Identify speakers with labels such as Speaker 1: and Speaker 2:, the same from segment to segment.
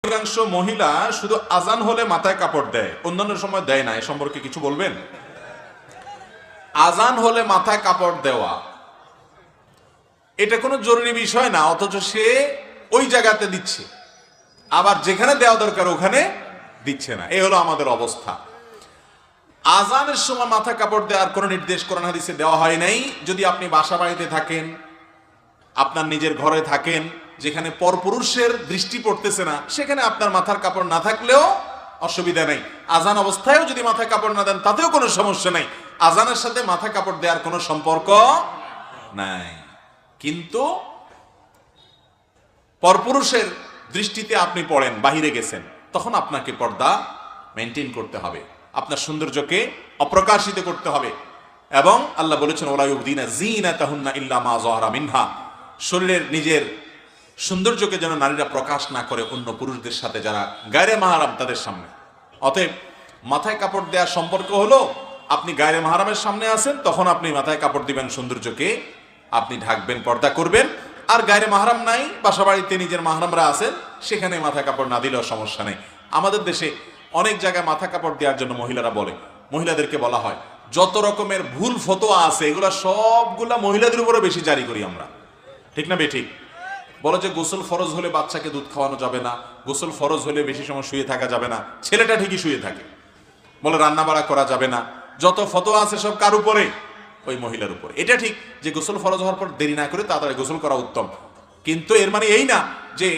Speaker 1: অধিকাংশ মহিলা শুধু আজান হলে মাথায় কাপড় দেয়, অন্যান্য সময় দেয় না, এ সম্পর্কে কিছু বলবেন? আজান হলে মাথায় কাপড় দেওয়া এটা কোনো জরুরি বিষয় না, অথচ সে ওই জায়গাতে দিচ্ছে, আবার যেখানে দেওয়া দরকার ওখানে দিচ্ছে না। এই হলো আমাদের অবস্থা। আজানের সময় মাথায় কাপড় দেওয়ার কোনো নির্দেশ কোরআন হাদিসে দেওয়া হয় নাই। যদি আপনি বাসা বাড়িতে থাকেন, আপনার নিজের ঘরে থাকেন, যেখানে পরপুরুষের দৃষ্টি পড়তেছে না, সেখানে আপনার মাথার কাপড় না থাকলেও অসুবিধা নেই। আজান অবস্থায়ও যদি মাথায় কাপড় না দেন তাতেও কোনো সমস্যা নেই। আজানের সাথে মাথা কাপড় দেওয়ার কোনো সম্পর্ক নাই। কিন্তু পরপুরুষের দৃষ্টিতে আপনি পড়েন, বাহিরে গেছেন, তখন আপনাকে পর্দা মেনটেন করতে হবে, আপনার সৌন্দর্যকে অপ্রকাশিত করতে হবে। এবং আল্লাহ বলেছেন ওলা ইউবদিনা যিনাতাহুন্না ইল্লা মা যাহারা মিনহা, শরীরের নিজের সৌন্দর্যকে যেন নারীরা প্রকাশ না করে অন্য পুরুষদের সাথে যারা গায়রে মাহরাম তাদের সামনে। অতএব মাথায় কাপড় দেওয়ার সম্পর্ক হলো আপনি গায়রে মাহরামের সামনে আছেন, তখন আপনি মাথায় কাপড় দিবেন, সৌন্দর্যকে আপনি ঢাকবেন, পর্দা করবেন। আর গায়রে মাহরাম নাই, বাসা বাড়িতে নিজের মাহরামরা আছেন, সেখানে মাথায় কাপড় না দিলেও সমস্যা নেই। আমাদের দেশে অনেক জায়গায় মাথা কাপড় দেওয়ার জন্য মহিলারা বলে, মহিলাদেরকে বলা হয় যত রকমের ভুল ফতোয়া আছে এগুলা সবগুলা মহিলাদের উপরে বেশি জারি করি আমরা, ঠিক না বেঠিক? বলো যে গোসল ফরজ হলে বাচ্চাকে দুধ খাওয়ানো যাবে না, গোসল ফরজ হলে বেশি সময় শুয়ে থাকা যাবে না, ছেলেটা ঠিকই শুয়ে থাকে। বলে রান্না বাড়া করা যাবে না, যত ফতোয়া আছে সব কার উপরে? ওই মহিলার উপরে। এটা ঠিক যে গোসল ফরজ হওয়ার পর দেরি না করে তাড়াতাড়ি গোসল করা উত্তম, কিন্তু এর মানে এই না যে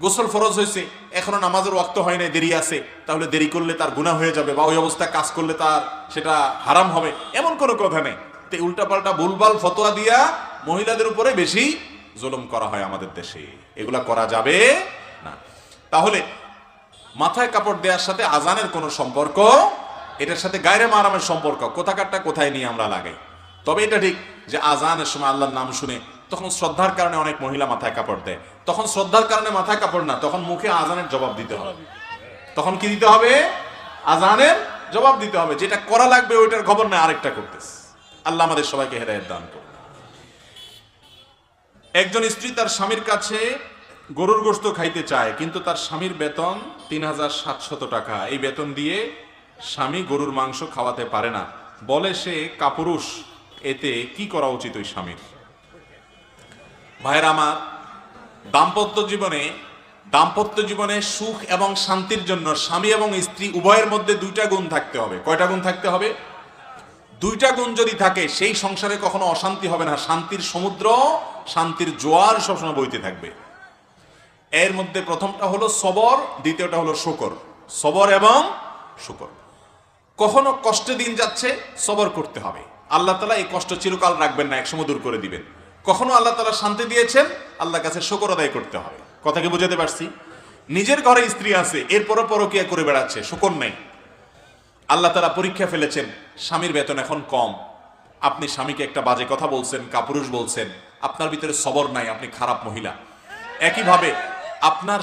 Speaker 1: গোসল ফরজ হয়েছে এখনো নামাজের ওয়াক্ত হয় নাই, দেরি আছে, তাহলে দেরি করলে তার গুনাহ হয়ে যাবে বা ওই অবস্থায় কাজ করলে তার সেটা হারাম হবে, এমন কোনো কথা নেই। তো উল্টাপাল্টা ভুলভাল ফতোয়া দিয়া মহিলাদের উপরে বেশি জুলুম করা হয় আমাদের দেশে, এগুলা করা যাবে না। তাহলে মাথায় কাপড় দেওয়ার সাথে আজানের কোনো সম্পর্ক, এটার সাথে গায়রে মাহরামের সম্পর্ক কোথাকারটা কোথায় নিয়ে আমরা লাগাই। তবে এটা ঠিক যে আজানের সময় আল্লাহর নাম শুনে তখন শ্রদ্ধার কারণে অনেক মহিলা মাথায় কাপড় দেয়, তখন শ্রদ্ধার কারণে মাথায় কাপড় না, তখন মুখে আজানের জবাব দিতে হবে। তখন কি দিতে হবে? আজানের জবাব দিতে হবে। যেটা করা লাগবে ওইটার খবর নাই, আরেকটা করতেছে। আল্লাহ আমাদের সবাইকে হেদায়েত দান করুন। একজন স্ত্রী তার স্বামীর কাছে গরুর গোশত খাইতে চায়, কিন্তু তার স্বামীর বেতন ৩৭০০ টাকা। এই বেতন দিয়ে স্বামী গরুর মাংস খাওয়াতে পারে না, বলে সে কাপুরুষ। এতে কি করা উচিত ওই স্বামীর? ভাইয়ের আমার, দাম্পত্য জীবনে সুখ এবং শান্তির জন্য স্বামী এবং স্ত্রী উভয়ের মধ্যে দুইটা গুণ থাকতে হবে। কয়টা গুণ থাকতে হবে? দুইটা গুণ যদি থাকে সেই সংসারে কখনো অশান্তি হবে না, শান্তির সমুদ্র, শান্তির জোয়ার সবসময় বইতে থাকবে। এর মধ্যে প্রথমটা হলো সবর, দ্বিতীয়টা হলো শুকর। সবর এবং শুকর। কখনো কষ্টে দিন যাচ্ছে, সবর করতে হবে, আল্লাহ তাআলা এই কষ্ট চিরকাল রাখবেন না, একসময় দূর করে দিবেন। কখনো আল্লাহ তাআলা শান্তি দিয়েছেন, আল্লাহর কাছে শুকর আদায় করতে হবে। কথা কি বুঝাতে পারছি? নিজের ঘরে স্ত্রী আছে, এরপরও পরকীয়া করে বেড়াচ্ছে, শুকর নেই। আল্লাহ তাআলা পরীক্ষা ফেলেছেন, স্বামীর বেতন এখন কম, আপনি স্বামীকে একটা বাজে কথা বলছেন, কাপুরুষ বলছেন, আপনার ভিতরে সবর নাই, আপনি খারাপ মহিলা। একইভাবে আপনার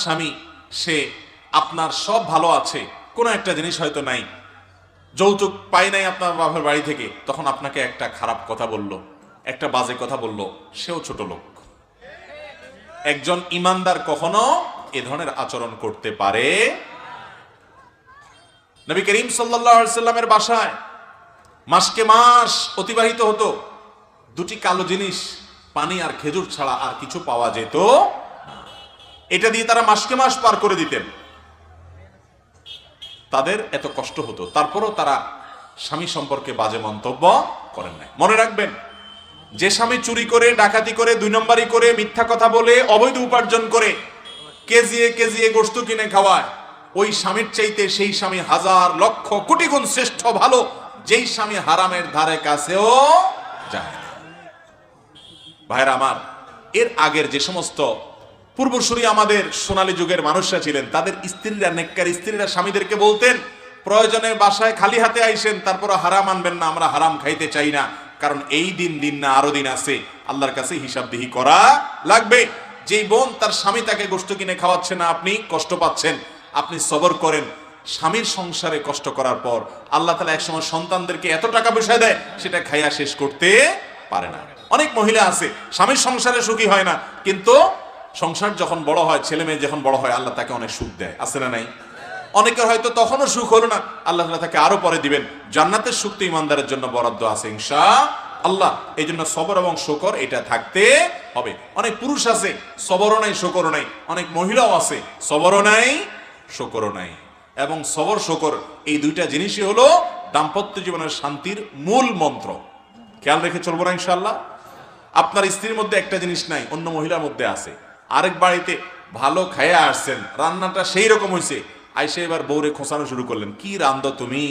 Speaker 1: স্বামী সে আপনার সব ভালো আছে, কোনো একটা জিনিস হয়তো নাই, যৌতুক পাই নাই আপনার বাবার বাড়ি থেকে, তখন আপনাকে একটা খারাপ কথা বলল, একটা বাজে কথা বলল, সেও ছোট লোক। একজন ইমানদার কখনো এ ধরনের আচরণ করতে পারে। নবী করিম সাল্লাল্লাহু আলাইহি সাল্লামের বাসায় মাসকে মাস অতিবাহিত হতো, দুটি কালো জিনিস, পানি আর খেজুর ছাড়া আর কিছু পাওয়া যেত না। এটা দিয়ে তারা মাসকে মাস পার করে দিতেন। তাদের এত কষ্ট হতো, তারপরও তারা স্বামী সম্পর্কে বাজে মন্তব্য করেন নাই। মনে রাখবেন, যে স্বামী চুরি করে, ডাকাতি করে, 2 নম্বরি করে, মিথ্যা কথা বলে, অবৈধ উপার্জন করে কেজিয়ে কেজিয়ে গোশত কিনে খাওয়ায়, ওই স্বামীর চাইতে সেই স্বামী হাজার লক্ষ কোটি গুণ শ্রেষ্ঠ ভালো, যেই স্বামী হারামের ধারে কাছেও যায় না। ভাইরা আমার, এর আগের যে সমস্ত পূর্বসূরি আমাদের সোনালী যুগের মানুষরা ছিলেন, তাদের স্ত্রীরা, নেককার স্ত্রীরা স্বামীদেরকে বলতেন, প্রয়োজনে বাসায় খালি হাতে আইসেন, তারপর হারাম আনবেন না, আমরা হারাম খাইতে চাই না, কারণ এই দিন না আরো দিন আছে, আল্লাহর কাছে হিসাবদিহি করা লাগবে। যেই বোন তার স্বামী তাকে গোশত কিনে খাওয়াচ্ছে না, আপনি কষ্ট পাচ্ছেন, আপনি সবর করেন। স্বামীর সংসারে কষ্ট করার পর আল্লাহ তাআলা একসময় সন্তানদেরকে এত টাকা পয়সা দেয়, সেটা খাইয়া শেষ করতে পারে না। অনেক মহিলা আছে স্বামীর সংসারে সুখী হয় না, কিন্তু সংসার যখন বড় হয়, ছেলে মেয়ে যখন বড় হয়, আল্লাহ তাকে অনেক সুখ দেয়, আছে না নাই? অনেকের হয়তো তখনও সুখ হলো না, আল্লাহ তাআলা তাকে আরো পরে দিবেন। জান্নাতের সুখ তো ইমানদারের জন্য বরাদ্দ আছে ইনশাআল্লাহ। এই জন্য সবর এবং শুকর এটা থাকতে হবে। অনেক পুরুষ আছে সবরও নাই শুকরও নাই, অনেক মহিলাও আছে সবরও নাই শুকরও নাই। এবং সবর শুকর এই দুইটা জিনিসই হলো দাম্পত্য জীবনের শান্তির মূল মন্ত্র। খেয়াল রেখে চলবো না ইনশাআল্লাহ? আপনার স্ত্রীর মধ্যে একটা জিনিস নাই, অন্য মহিলার মধ্যে আছে। আরেক বাড়িতে ভালো খাইয়া আসছেন, রান্নাটা সেই রকম হয়েছে, আইসে এবার বউরে খোঁচানো শুরু করলেন, কি রান্ধো তুমি,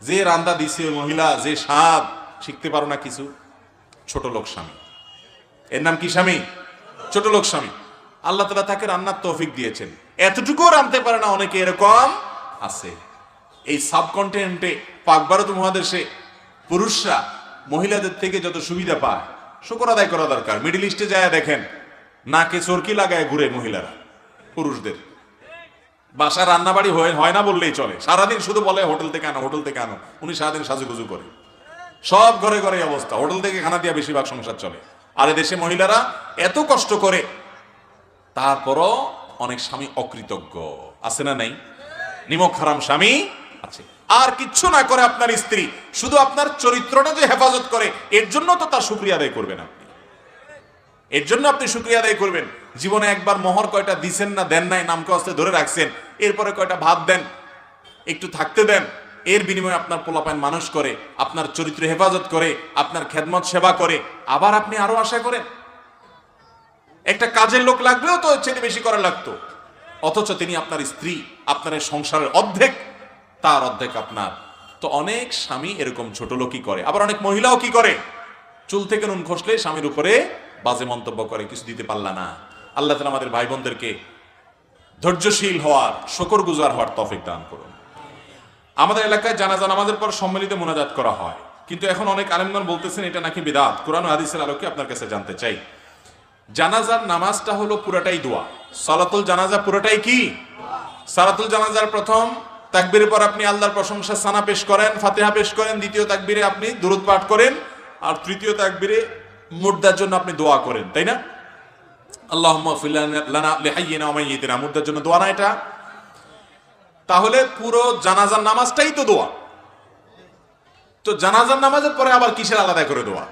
Speaker 1: যে রান্দা দিছে ওই মহিলা, যে স্বাদ, শিখতে পারো না কিছু। ছোট লোক স্বামী, এর নাম কি স্বামী? ছোট লোক স্বামী। আল্লাহ তাআলা তাকে রান্নার তৌফিক দিয়েছেন, এতটুকুও রাঁধতে পারে না, অনেকে এরকম আছে। এই সাবকন্টিনেন্টে পাক ভারত মহাদেশে পুরুষরা মহিলাদের থেকে যত সুবিধা পায়, শুকর আদায় করা দরকার। মিডল ইস্টে যায় দেখেন, নাকে চরকি লাগায় ঘুরে মহিলারা পুরুষদের। বাসা রান্নাবাড়ি হয় না বললেই চলে, সারাদিন শুধু বলে হোটেল থেকে আনো, হোটেল থেকে আনো। উনি সারাদিন সাজুগুজু করে, সব ঘরে ঘরে অবস্থা, হোটেল থেকে খানা দিয়ে বেশিরভাগ সংসার চলে। আর দেশে মহিলারা এত কষ্ট করে, তারপরও অনেক স্বামী অকৃতজ্ঞ, আছে না নাই? নিমক হারাম স্বামী আছে। আর কিচ্ছু না করে আপনার স্ত্রী, শুধু আপনার চরিত্রটা যে হেফাজত করে, এর জন্য তো তার শুকরিয়া আদায় করবেন আপনি। এর জন্য আপনি শুকরিয়া আদায় করবেন। জীবনে একবার মোহর কয়টা দিছেন না, দেন নাই, নামকে হস্তে ধরে রাখছেন, এরপরে কয়টা ভাত দেন, একটু থাকতে দেন, এর বিনিময়ে আপনার পোলাপান মানুষ করে, আপনার চরিত্র হেফাজত করে, আপনার খেদমত সেবা করে, আবার আপনি আরো আশা করেন একটা কাজের লোক লাগলেও তো চেয়ে বেশি করা লাগতো, অথচ তিনি আপনার স্ত্রী, আপনার সংসারের অর্ধেক, তার অর্ধেক আপনার। তো অনেক স্বামী এরকম ছোট লোকই করে। আবার অনেক মহিলাও কি করে, চুল থেকে নুন খসলে স্বামীর উপরে বাজে মন্তব্য করে, কিছু দিতে পারলা না। আল্লাহ তাআলা আমাদের ভাই বোনদেরকে ধৈর্যশীল হওয়ার, শুকরগুজার হওয়ার তৌফিক দান করুন। আমাদের এলাকায় জানাজা নামাজের পর সম্মিলিত মুনাজাত করা হয়, কিন্তু এখন অনেক আলেমগণ বলতেছেন এটা নাকি বিদআত। কোরআন ও হাদিসের আলোকে আপনার কাছে জানতে চাই, জানাজার নামাজটা হলো পুরাটাই দোয়া। সালাতুল জানাজা পুরাটাই কি? সালাতুল জানাজার প্রথম তাকবীরের পর আপনি আল্লাহর প্রশংসা সানা পেশ করেন, ফাতিহা পেশ করেন, দ্বিতীয় তাকবীরে আপনি দুরূদ পাঠ করেন, আর তৃতীয় তাকবীরে মুর্দার জন্য আপনি দোয়া করেন, তাই না? আল্লাহুম্মা ফির লানা লিহাইয়িনা ওয়া মাইয়িতিনা, মুর্দার জন্য দোয়া না এটা? তাহলে পুরো জানাজার নামাজটাই তো দোয়া। তো জানাজার নামাজের পরে আবার কিসের আলাদা করে দোয়া?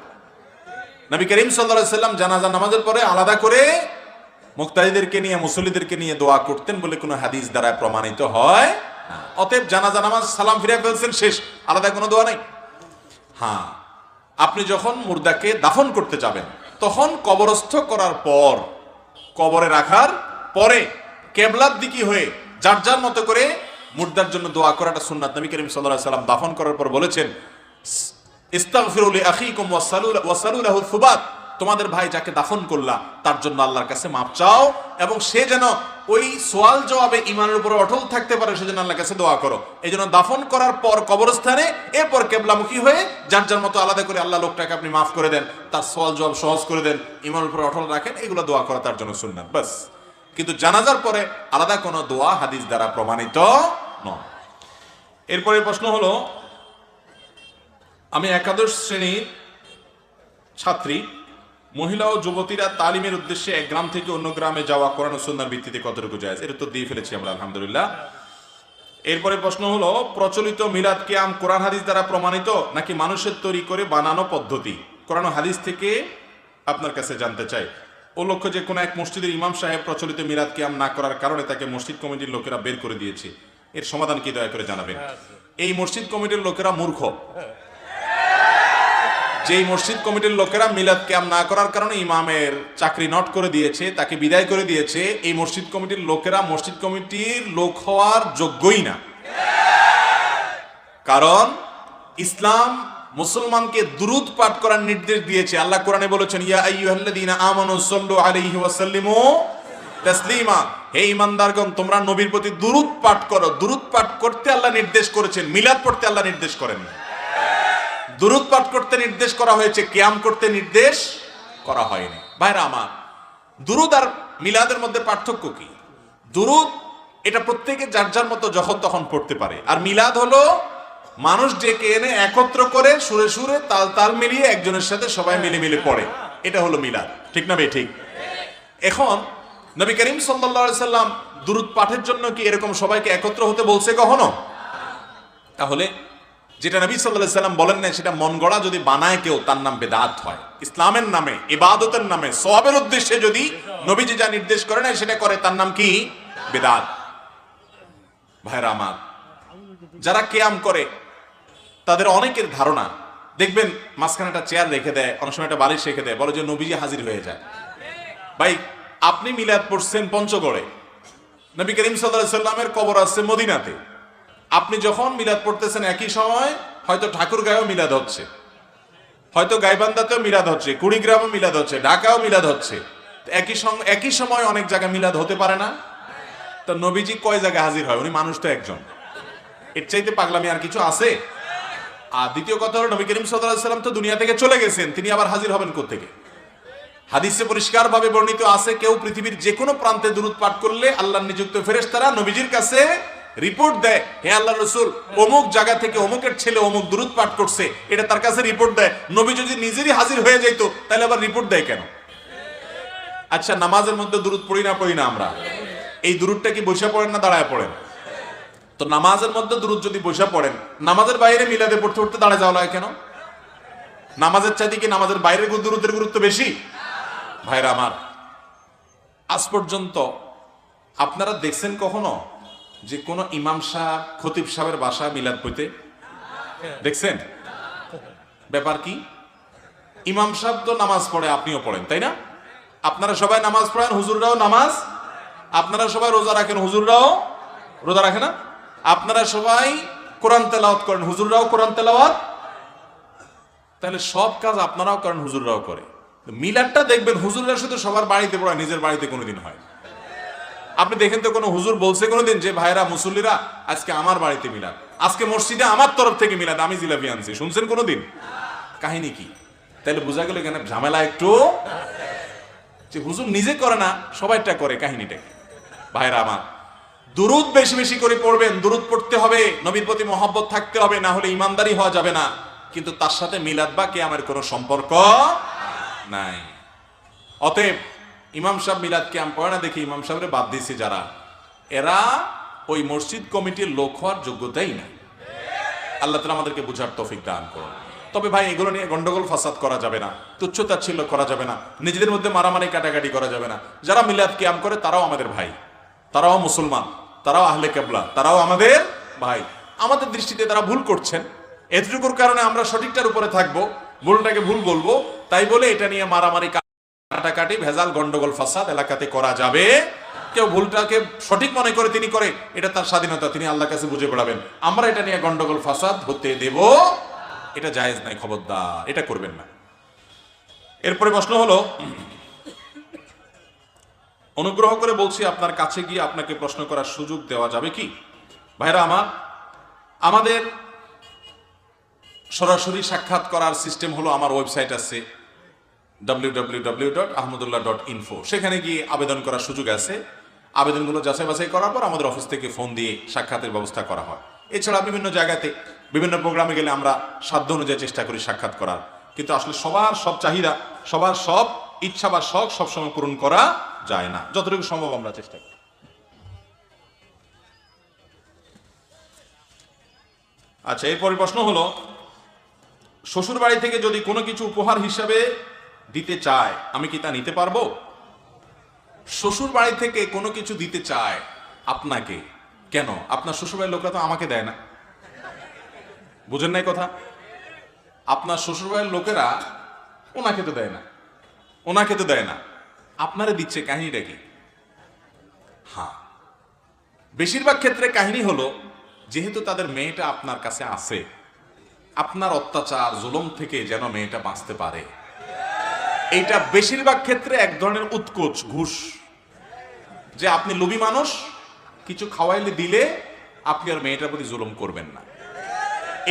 Speaker 1: নবী করিম সাল্লাল্লাহু আলাইহি সাল্লাম জানাজা নামাজের পরে আলাদা করে মুক্তাদিদেরকে নিয়ে, মুসল্লিদেরকে নিয়ে দোয়া করতেন বলে কোনো হাদিস দ্বারা প্রমাণিত হয় না। অতএব জানাজা নামাজ সালাম ফিরে ফেলছেন, শেষ, আলাদা কোনো দোয়া নাই। হ্যাঁ, আপনি যখন মুর্দাকে দাফন করতে যাবেন, তখন কবরস্থ করার পর, কবরে রাখার পরে কেবলার দিকে হয়ে যার যার মতো করে মুর্দার জন্য দোয়া করাটা সুন্নাত। নবী করিম সাল্লাল্লাহু আলাইহি সাল্লাম দাফন করার পর বলেছেন, ইস্তাগফিরু লিআখিকুম ওয়াসালু লাহু সুবাত, তোমাদের ভাই যাকে দাফন করলা তার জন্য আল্লাহর কাছে মাপ চাও, এবং সে যেন ওই সওয়াল জবাবে ঈমানের উপর অটল থাকতে পারে, সেজন্য আল্লাহর কাছে দোয়া করো। এই জন্য দাফন করার পর কবরস্থানে, এরপর কেবলামুখী হয়ে যার যার মতো আলাদা করে আল্লাহ লোকটাকে আপনি মাফ করে দেন, তার সওয়াল জবাব সহজ করে দেন, ঈমানের উপর অটল রাখেন, এগুলো দোয়া করা তার জন্য সুন্নাত, বাস। কিন্তু জানাজার পরে আলাদা কোনো দোয়া হাদিস দ্বারা প্রমাণিত নয়। এরপরে প্রশ্ন হলো, আমি একাদশ শ্রেণীর ছাত্রী, মহিলা ও যুবতীরা তালিমের উদ্দেশ্যে এক গ্রাম থেকে অন্য গ্রামে যাওয়া কোরআন ও সুন্নাহর ভিত্তিতে কতটুকু জায়েজ? এর উত্তর দিয়ে ফেলেছি আমরা, আলহামদুলিল্লাহ। এরপরে প্রশ্ন হলো, প্রচলিত মিলাদ কিয়াম কোরআন হাদিস দ্বারা প্রমাণিত নাকি মানুষের তৈরি করে বানানো পদ্ধতি? কোরআন ও হাদিস থেকে আপনার কাছে জানতে চাই। ও লক্ষ্য যে কোনো এক মসজিদের ইমাম সাহেব প্রচলিত মিলাদ কিয়াম না করার কারণে তাকে মসজিদ কমিটির লোকেরা বের করে দিয়েছে, এর সমাধান কি দয়া করে জানাবেন। এই মসজিদ কমিটির লোকেরা মূর্খ। যেই মসজিদ কমিটির লোকেরা মিলাদ কিয়াম না করার কারণে ইমামের চাকরি নট করে দিয়েছে, তাকে বিদায় করে দিয়েছে, এই মসজিদ কমিটির লোকেরা মসজিদ কমিটির লোক হওয়ার যোগ্যই না। কারণ ইসলাম মুসলমানকে দুরূদ পাঠ করার নির্দেশ দিয়েছে। আল্লাহ কোরআনে বলেছেন, ইয়া আইয়ুহাল্লাযীনা আমানু সাল্লু আলাইহি ওয়া সাল্লিমু তাসলিমা, হে ঈমানদারগণ তোমরা নবীর প্রতি দুরূদ পাঠ করো। দুরূদ পাঠ করতে আল্লাহ নির্দেশ করেছেন, মিলাদ পড়তে আল্লাহ নির্দেশ করেন না। দুরূদ পাঠ করতে নির্দেশ করা হয়েছে, কিয়াম করতে নির্দেশ করা হয়নি। ভাইরা আমার, দুরূদ আর মিলাদের মধ্যে পার্থক্য কি? দুরূদ এটা প্রত্যেকে যার যার মতো যখন তখন পড়তে পারে, আর মিলাদ হলো মানুষ ডেকে এনে একত্র করে সুরে সুরে তাল তাল মিলিয়ে একজনের সাথে সবাই মিলে মিলে পড়ে, এটা হলো মিলাদ। ঠিক না বে ঠিক? এখন নবী করিম সাল্লাল্লাহু আলাইহি সাল্লাম দুরূদ পাঠের জন্য কি এরকম সবাইকে একত্র হতে বলছে কখনো? তাহলে যেটা নবী সাল্লাল্লাহু আলাইহি সাল্লাম বলেন না, সেটা মন গড়া যদি বানায় কেউ, তার নাম বেদাত হয়। ইসলামের নামে, ইবাদতের নামে, সওয়াবের উদ্দেশ্যে যদি নবীজি যা নির্দেশ করে না সেটা করে, তার নাম কি? বেদাত। ভাইরা আমার, যারা কিয়াম করে তাদের অনেকের ধারণা, দেখবেন মাঝখানে একটা চেয়ার রেখে দেয়, অনেক সময় একটা বালিশ রেখে দেয়, বলে যে নবীজি হাজির হয়ে যায়। ভাই, আপনি মিলাদ পড়ছেন পঞ্চগড়ে, নবী করিম সাল্লাল্লাহু আলাইহি সাল্লামের কবর আছে মদিনাতে। আপনি যখন মিলাদ পড়তেছেন একই সময় হয়তো ঠাকুরগাঁয়েও মিলাদ হচ্ছে, হয়তো গাইবান্ধাতেও মিলাদ হচ্ছে, কুড়িগ্রামও মিলাদ হচ্ছে, ঢাকাও মিলাদ হচ্ছে। একই সময় অনেক জায়গায় মিলাদ হতে পারে না? তো নবীজি কয় জায়গায় হাজির হয়? উনি মানুষ তো একজন, এর চাইতে পাগলামি আর কিছু আছে? আর দ্বিতীয় কথা হলো, নবী করিম সাল্লাল্লাহু আলাইহি সাল্লাম তো দুনিয়া থেকে চলে গেছেন, তিনি আবার হাজির হবেন কোত্থেকে? হাদিসে পরিষ্কার ভাবে বর্ণিত আছে, কেউ পৃথিবীর যে কোনো প্রান্তে দুরূদ পাঠ করলে আল্লাহর নিযুক্ত ফেরেশতারা নবীজির কাছে রিপোর্ট দেয়, হে আল্লাহর রাসূল, অমুক জায়গা থেকে অমুকের ছেলে অমুক দুরূদ পাঠ করছে, এটা তার কাছে রিপোর্ট দেয়। নবী যদি নিজেরই হাজির হয়ে যেত তাহলে আবার রিপোর্ট দেয় কেন? আচ্ছা, নামাজের মধ্যে দুরূদ পড়ি না আমরা, এই দুরূদটা কি বসে পড়েন না দাঁড়ায় পড়েন? তো নামাজের মধ্যে দুরূদ যদি বসে পড়েন, নামাজের বাইরে মিলাদে পড়তে পড়তে দাঁড়ায় যাওয়া লাগে কেন? নামাজের চাইতে কি নামাজের বাইরের দুরূদের গুরুত্ব বেশি? ভাইরা আমার, আজ পর্যন্ত আপনারা দেখছেন কখনো যে কোন ইমাম সাহেব, খতিব সাহেবের বাসায় মিলাদ পড়তে দেখছেন? ব্যাপার কি? ইমাম সাহেব তো নামাজ পড়ে, আপনিও পড়েন, তাই না? আপনারা সবাই নামাজ পড়েন, হুজুররাও নামাজ, আপনারা সবাই রোজা রাখেন, হুজুররাও রোজা রাখে না? আপনারা সবাই কোরআন তেলাওয়াত করেন, হুজুররাও কোরআন তেলাওয়াত। তাহলে সব কাজ আপনারাও করেন, হুজুররাও করে। মিলাদটা দেখবেন হুজুররা শুধু সবার বাড়িতে পড়ে, নিজের বাড়িতে কোনোদিন হয়? আপনি দেখেন তো কোনো হুজুর বলছে কোনোদিন যে ভাইরা মুসল্লিরা আজকে আমার বাড়িতে মিলাদ, আজকে মসজিদে আমার তরফ থেকে মিলাদ, আমি জিলাপি আনছি? শুনছেন কোনোদিন? কাহিনী কি? তাহলে বোঝা গেল এখানে ঝামেলা একটু, যে হুজুর নিজে করে না, সবাইটা করে। কাহিনীটা ভাইরা আমার, দুরূদ বেশি বেশি করে পড়বেন, দুরূদ পড়তে হবে, নবীর প্রতি মহব্বত থাকতে হবে, না হলে ইমানদারি হওয়া যাবে না। কিন্তু তার সাথে মিলাদ বা কিয়ামের কোনো সম্পর্ক নাই। অতএব ইমাম সাহেব মিলাদ কিয়াম পড়ে না দেখি ইমাম সাহেবরে বাদ দিয়েছে যারা, এরা ওই মসজিদ কমিটির লোক হওয়ার যোগ্যতাই নাই। আল্লাহ তাআলা আমাদেরকে বুঝার তৌফিক দান করুন। তবে ভাই, এগুলো নিয়ে গন্ডগোল ফাসাদ করা যাবে না, তুচ্ছতাচ্ছিল্য করা যাবে না, নিজেদের মধ্যে মারামারি কাটাকাটি করা যাবে না। যারা মিলাদ কিয়াম করে তারাও আমাদের ভাই, তারাও মুসলমান, তারাও আহলে কিবলা, তারাও আমাদের ভাই। আমাদের দৃষ্টিতে তারা ভুল করছেন, এতটুকুর কারণে আমরা সঠিকটার উপরে থাকবো, ভুলটাকে ভুল বলবো, তাই বলে এটা নিয়ে মারামারি কাটাকাটি ভেজাল গন্ডগোল ফাসাদ এলাকাতে করা যাবে। কেউ ভুলটাকে সঠিক মনে করে তিনি করে, এটা তার স্বাধীনতা, তিনি আল্লাহর কাছে বুঝে পড়াবেন। আমরা এটা নিয়ে গন্ডগোল ফাসাদ হতে দেব, এটা জায়েজ নাই, খবরদার, এটা করবেন না। এরপরে প্রশ্ন হলো, অনুগ্রহ করে বলছি আপনার কাছে গিয়ে আপনাকে প্রশ্ন করার সুযোগ দেওয়া যাবে কি? ভাইরা আমার, আমাদের সরাসরি সাক্ষাৎ করার সিস্টেম হলো, আমার ওয়েবসাইট আছে www.ahmadullah.info, সেখানে গিয়ে আবেদন করার সুযোগ আছে। আবেদনগুলো যাচাই বাছাই করার পর আমাদের অফিস থেকে ফোন দিয়ে সাক্ষাতের ব্যবস্থা করা হয়। এছাড়া বিভিন্ন জায়গাতে বিভিন্ন প্রোগ্রামে গেলে আমরা সাধ্য অনুযায়ী চেষ্টা করি সাক্ষাৎ করার, কিন্তু আসলে সবার সব চাহিদা, সবার সব ইচ্ছা বা শখ সবসময় পূরণ করা যায় না, যতটুকু সম্ভব আমরা চেষ্টা করি। আচ্ছা, এরপরে প্রশ্ন হলো, শ্বশুর বাড়ি থেকে যদি কোনো কিছু উপহার হিসাবে দিতে চায়, আমি কি তা নিতে পারবো? শ্বশুর বাড়ি থেকে কোনো কিছু দিতে চায় আপনাকে, কেন? আপনার শ্বশুর বাড়ির লোকরা তো আমাকে দেয় না, বুঝেন নাই কথা? আপনার শ্বশুর বাড়ির লোকেরা ওনাকে তো দেয় না, ওনাকে তো দেয় না, আপনারে দিচ্ছে, কাহিনীটা কি? হ্যাঁ, বেশিরভাগ ক্ষেত্রে কাহিনী হলো, যেহেতু তাদের মেয়েটা আপনার কাছে আছে, আপনার অত্যাচার জুলুম থেকে যেন মেয়েটা বাঁচতে পারে, এইটা বেশিরভাগ ক্ষেত্রে এক ধরনের উৎকোচ, ঘুষ, যে আপনি লোভী মানুষ, কিছু খাওয়াইলে দিলে আপনি আর মেয়েটার প্রতি জুলুম করবেন না,